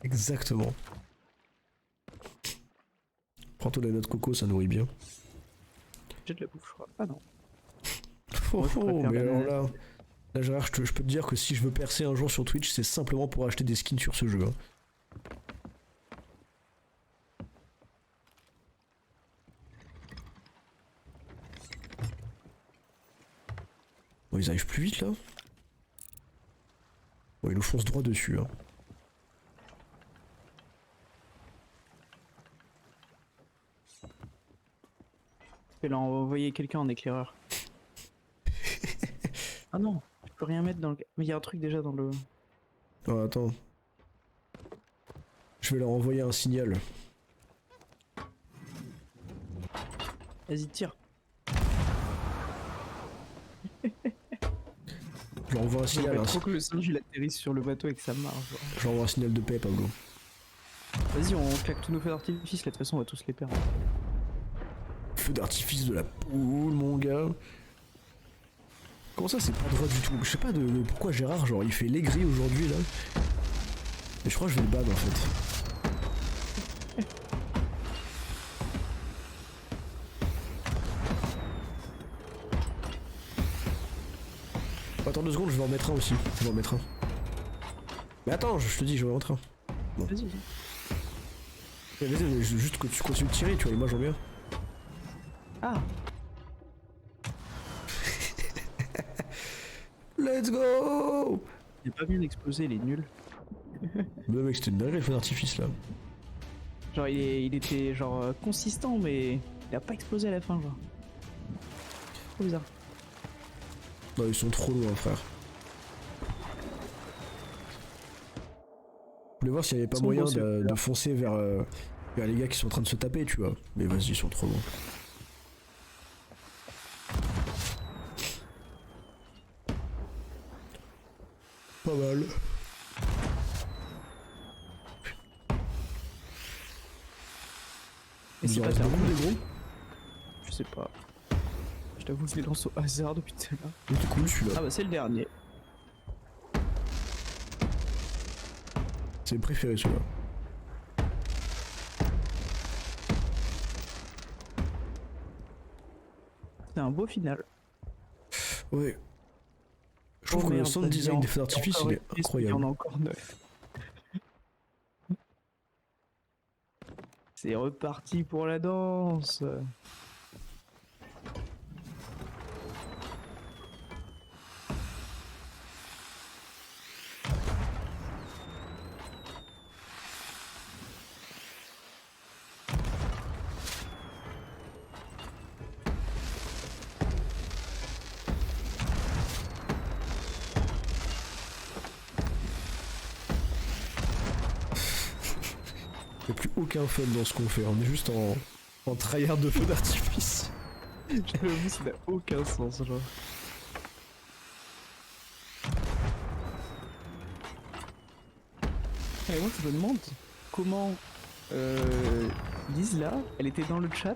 Exactement. Prends-toi la noix de coco, ça nourrit bien. J'ai de la bouffe, je crois. Ah non. Oh, Moi, je préfère mais la alors manette. là Gérard, je peux te dire que si je veux percer un jour sur Twitch, c'est simplement pour acheter des skins sur ce jeu. Hein. Bon, ils arrivent plus vite là. Bon, ils nous foncent droit dessus. Hein. Je vais leur envoyer quelqu'un en éclaireur. Ah non, je peux rien mettre dans le... Mais il y a un truc déjà dans le... Oh, attends. Je vais leur envoyer un signal. Vas-y, tire. Je leur envoie un signal. Trop que le singe il atterrisse sur le bateau et que ça marche. Genre. Je leur envoie un signal de paix, Pablo. Vas-y, on claque tous nos feux d'artifice, là, de toute façon on va tous les perdre. Feu d'artifice de la poule, mon gars. Comment ça, c'est pas droit du tout? Je sais pas de pourquoi Gérard, genre, il fait l'aigri aujourd'hui, là. Mais je crois que je vais le ban, en fait. Attends 2 secondes, je vais en mettre un aussi. Je vais en mettre un. Mais attends, je te dis, je vais en mettre un. Bon. Vas-y. Vas-y, mais juste que tu continues de tirer, tu vois, et moi j'en viens. Ah. Let's go! Il a pas bien explosé, il est nul. Mais mec, c'était une dinguerie le feu d'artifice là. Genre il était genre consistant mais il a pas explosé à la fin genre. Trop bizarre. Non, ils sont trop loin, frère. Je voulais voir s'il n'y avait pas moyen de foncer vers les gars qui sont en train de se taper, tu vois. Mais vas-y, ils sont trop loin. Pas mal. Et c'est Il en pas reste beaucoup, terminé. des gros. Je sais pas. Je t'avoue, je les lance au hasard depuis tout à l'heure. C'est cool celui-là. Ah bah c'est le dernier. C'est le préféré celui-là. C'est un beau final. Ouais. Je trouve que le sound design des feux d'artifice il est incroyable. Il y en a encore 9. C'est reparti pour la danse. Il n'y a plus aucun fun dans ce qu'on fait, on est juste en tryhard de feu d'artifice. J'avoue, ça n'a aucun sens, genre. Et moi, je me demande comment Lise là, elle était dans le chat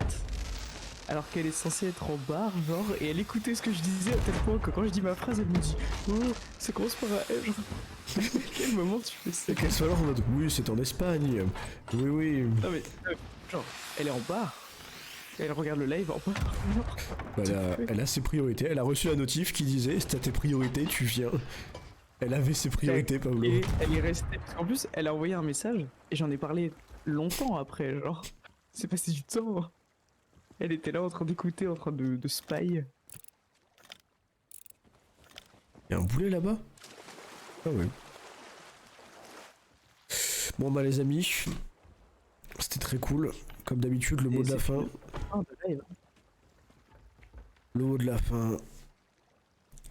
alors qu'elle est censée être en barre, genre, et elle écoutait ce que je disais à tel point que quand je dis ma phrase, elle me dit oh, ça commence par un F. À quel moment tu fais ça? Et qu'elle soit là en mode oui, c'est en Espagne. Oui, oui. Non mais, genre, elle est en barre. Elle regarde le live en barre. Bah, elle a ses priorités. Elle a reçu la notif qui disait c'est à tes priorités, tu viens. Elle avait ses priorités, Pablo. Et elle est restée. Parce qu'en plus, elle a envoyé un message et j'en ai parlé longtemps après, genre. C'est passé du temps. Elle était là en train d'écouter, en train de spy. Y'a un boulet là-bas? Ah oui. Bon bah les amis, c'était très cool. Comme d'habitude, le mot de la fin. Le mot de la fin.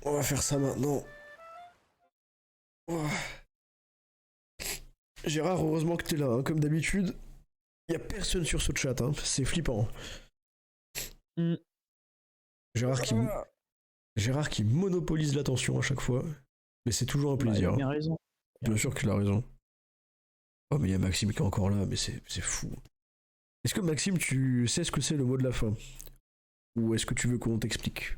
On va faire ça maintenant. Oh. Gérard, heureusement que t'es là, hein. Comme d'habitude. Y a personne sur ce chat, hein. C'est flippant. Gérard qui monopolise l'attention à chaque fois. Mais c'est toujours un plaisir. Il a bien raison. Bien sûr qu'il a raison. Oh mais il y a Maxime qui est encore là, mais c'est fou. Est-ce que Maxime, tu sais ce que c'est le mot de la fin? Ou est-ce que tu veux qu'on t'explique?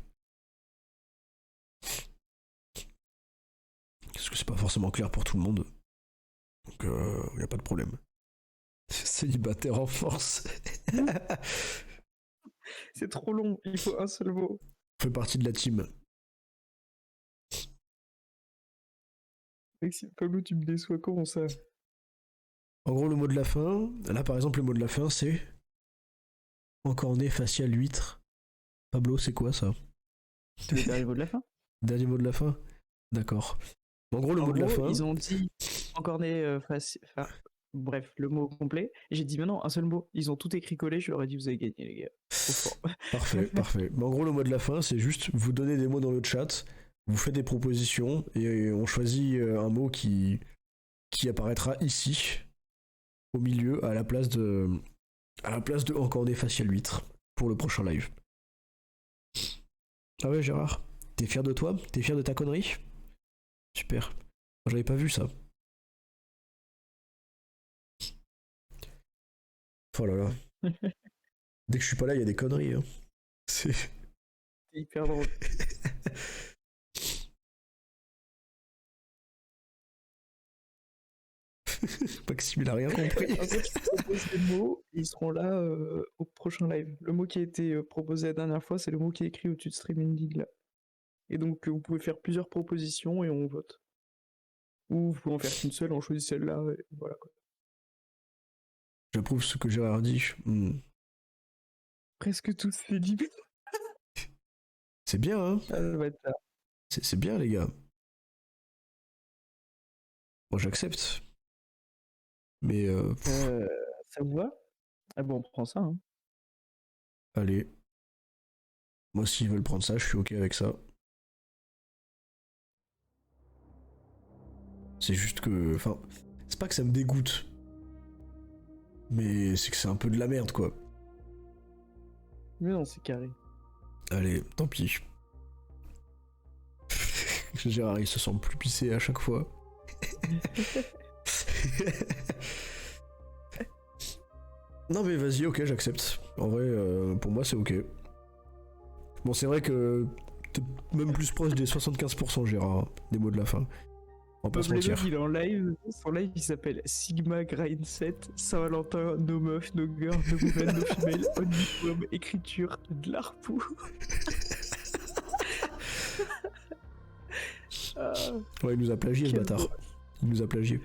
Parce que c'est pas forcément clair pour tout le monde. Donc y a pas de problème. Célibataire en force. C'est trop long, il faut un seul mot. On fait partie de la team. Maxime, Pablo, tu me déçois, comment ça? En gros, le mot de la fin, là par exemple, le mot de la fin c'est encorné facial huître. Pablo, c'est quoi ça? C'est le dernier mot de la fin? Dernier mot de la fin? D'accord. En gros, le mot de la fin. Ils ont dit encorné facial. Enfin, bref, le mot complet. Et j'ai dit, mais non, un seul mot. Ils ont tout écrit collé, je leur ai dit, vous avez gagné, les gars. Trop fort. Parfait, parfait. Mais en gros, le mot de la fin, c'est juste vous donnez des mots dans le chat, vous faites des propositions et on choisit un mot qui apparaîtra ici, au milieu, à la place de encorné facial huître pour le prochain live. Ah ouais, Gérard, t'es fier de toi? T'es fier de ta connerie? Super. Moi, j'avais pas vu ça. Oh là là. Dès que je suis pas là, il y a des conneries. Hein. C'est hyper drôle. Maxime, il a rien compris. En fait, je propose des mots, ils seront là au prochain live. Le mot qui a été proposé la dernière fois, c'est le mot qui est écrit au-dessus de Streaming League là. Et donc vous pouvez faire plusieurs propositions et on vote. Ou vous pouvez en faire qu'une seule, on choisit celle-là, et voilà quoi. J'approuve ce que Gérard dit. Presque tous c'est dit. C'est bien, hein. Ah, ça va être ça. C'est bien, les gars. Moi, j'accepte. Mais, Ça vous va? Ah bon, on prend ça, hein. allez. Moi, s'ils veulent prendre ça, je suis ok avec ça. C'est juste que... Enfin, c'est pas que ça me dégoûte. Mais c'est que c'est un peu de la merde, quoi. Mais non, c'est carré. Allez, tant pis. Gérard, il se sent plus pissé à chaque fois. Non mais vas-y, ok, j'accepte. En vrai, pour moi, c'est ok. Bon, c'est vrai que t'es même plus proche des 75%, Gérard, hein, des mots de la fin. On va pas se Bob mentir. Lennon, il est en live. Son live, il s'appelle Sigma Grind 7, Saint-Valentin, no meuf, no girl, no woman, no female, only poem, écriture, de l'arpou. Ouais, il nous a plagié, ce Quel bâtard. beau. Il nous a plagié.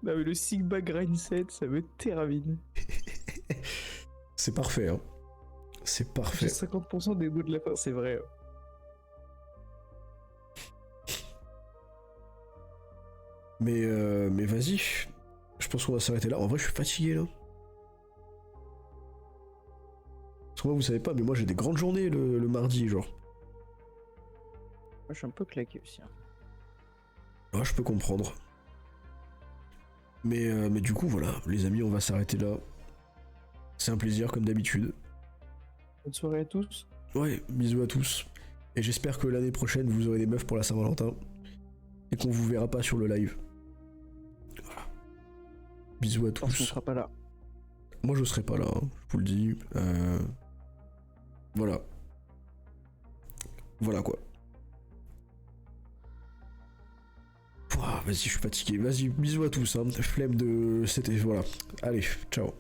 Non mais le Sigma Grind 7, ça me termine. C'est parfait, hein. C'est J'ai parfait. 50% des mots de la fin, c'est vrai. Mais vas-y. Je pense qu'on va s'arrêter là. En vrai, je suis fatigué, là. Parce que moi, vous savez pas, mais moi, j'ai des grandes journées le mardi, genre. Moi, je suis un peu claqué aussi. Hein. Ah, je peux comprendre. Mais du coup, voilà, les amis, on va s'arrêter là. C'est un plaisir, comme d'habitude. Bonne soirée à tous. Ouais, bisous à tous. Et j'espère que l'année prochaine, vous aurez des meufs pour la Saint-Valentin. Et qu'on vous verra pas sur le live. Voilà. Bisous à Parce qu'on tous. sera pas là. Moi, je serai pas là, hein, je vous le dis. Voilà. Voilà, quoi. Pouah, vas-y, je suis fatigué. Vas-y, bisous à tous. Hein. Flemme de... C'était... Voilà. Allez, ciao.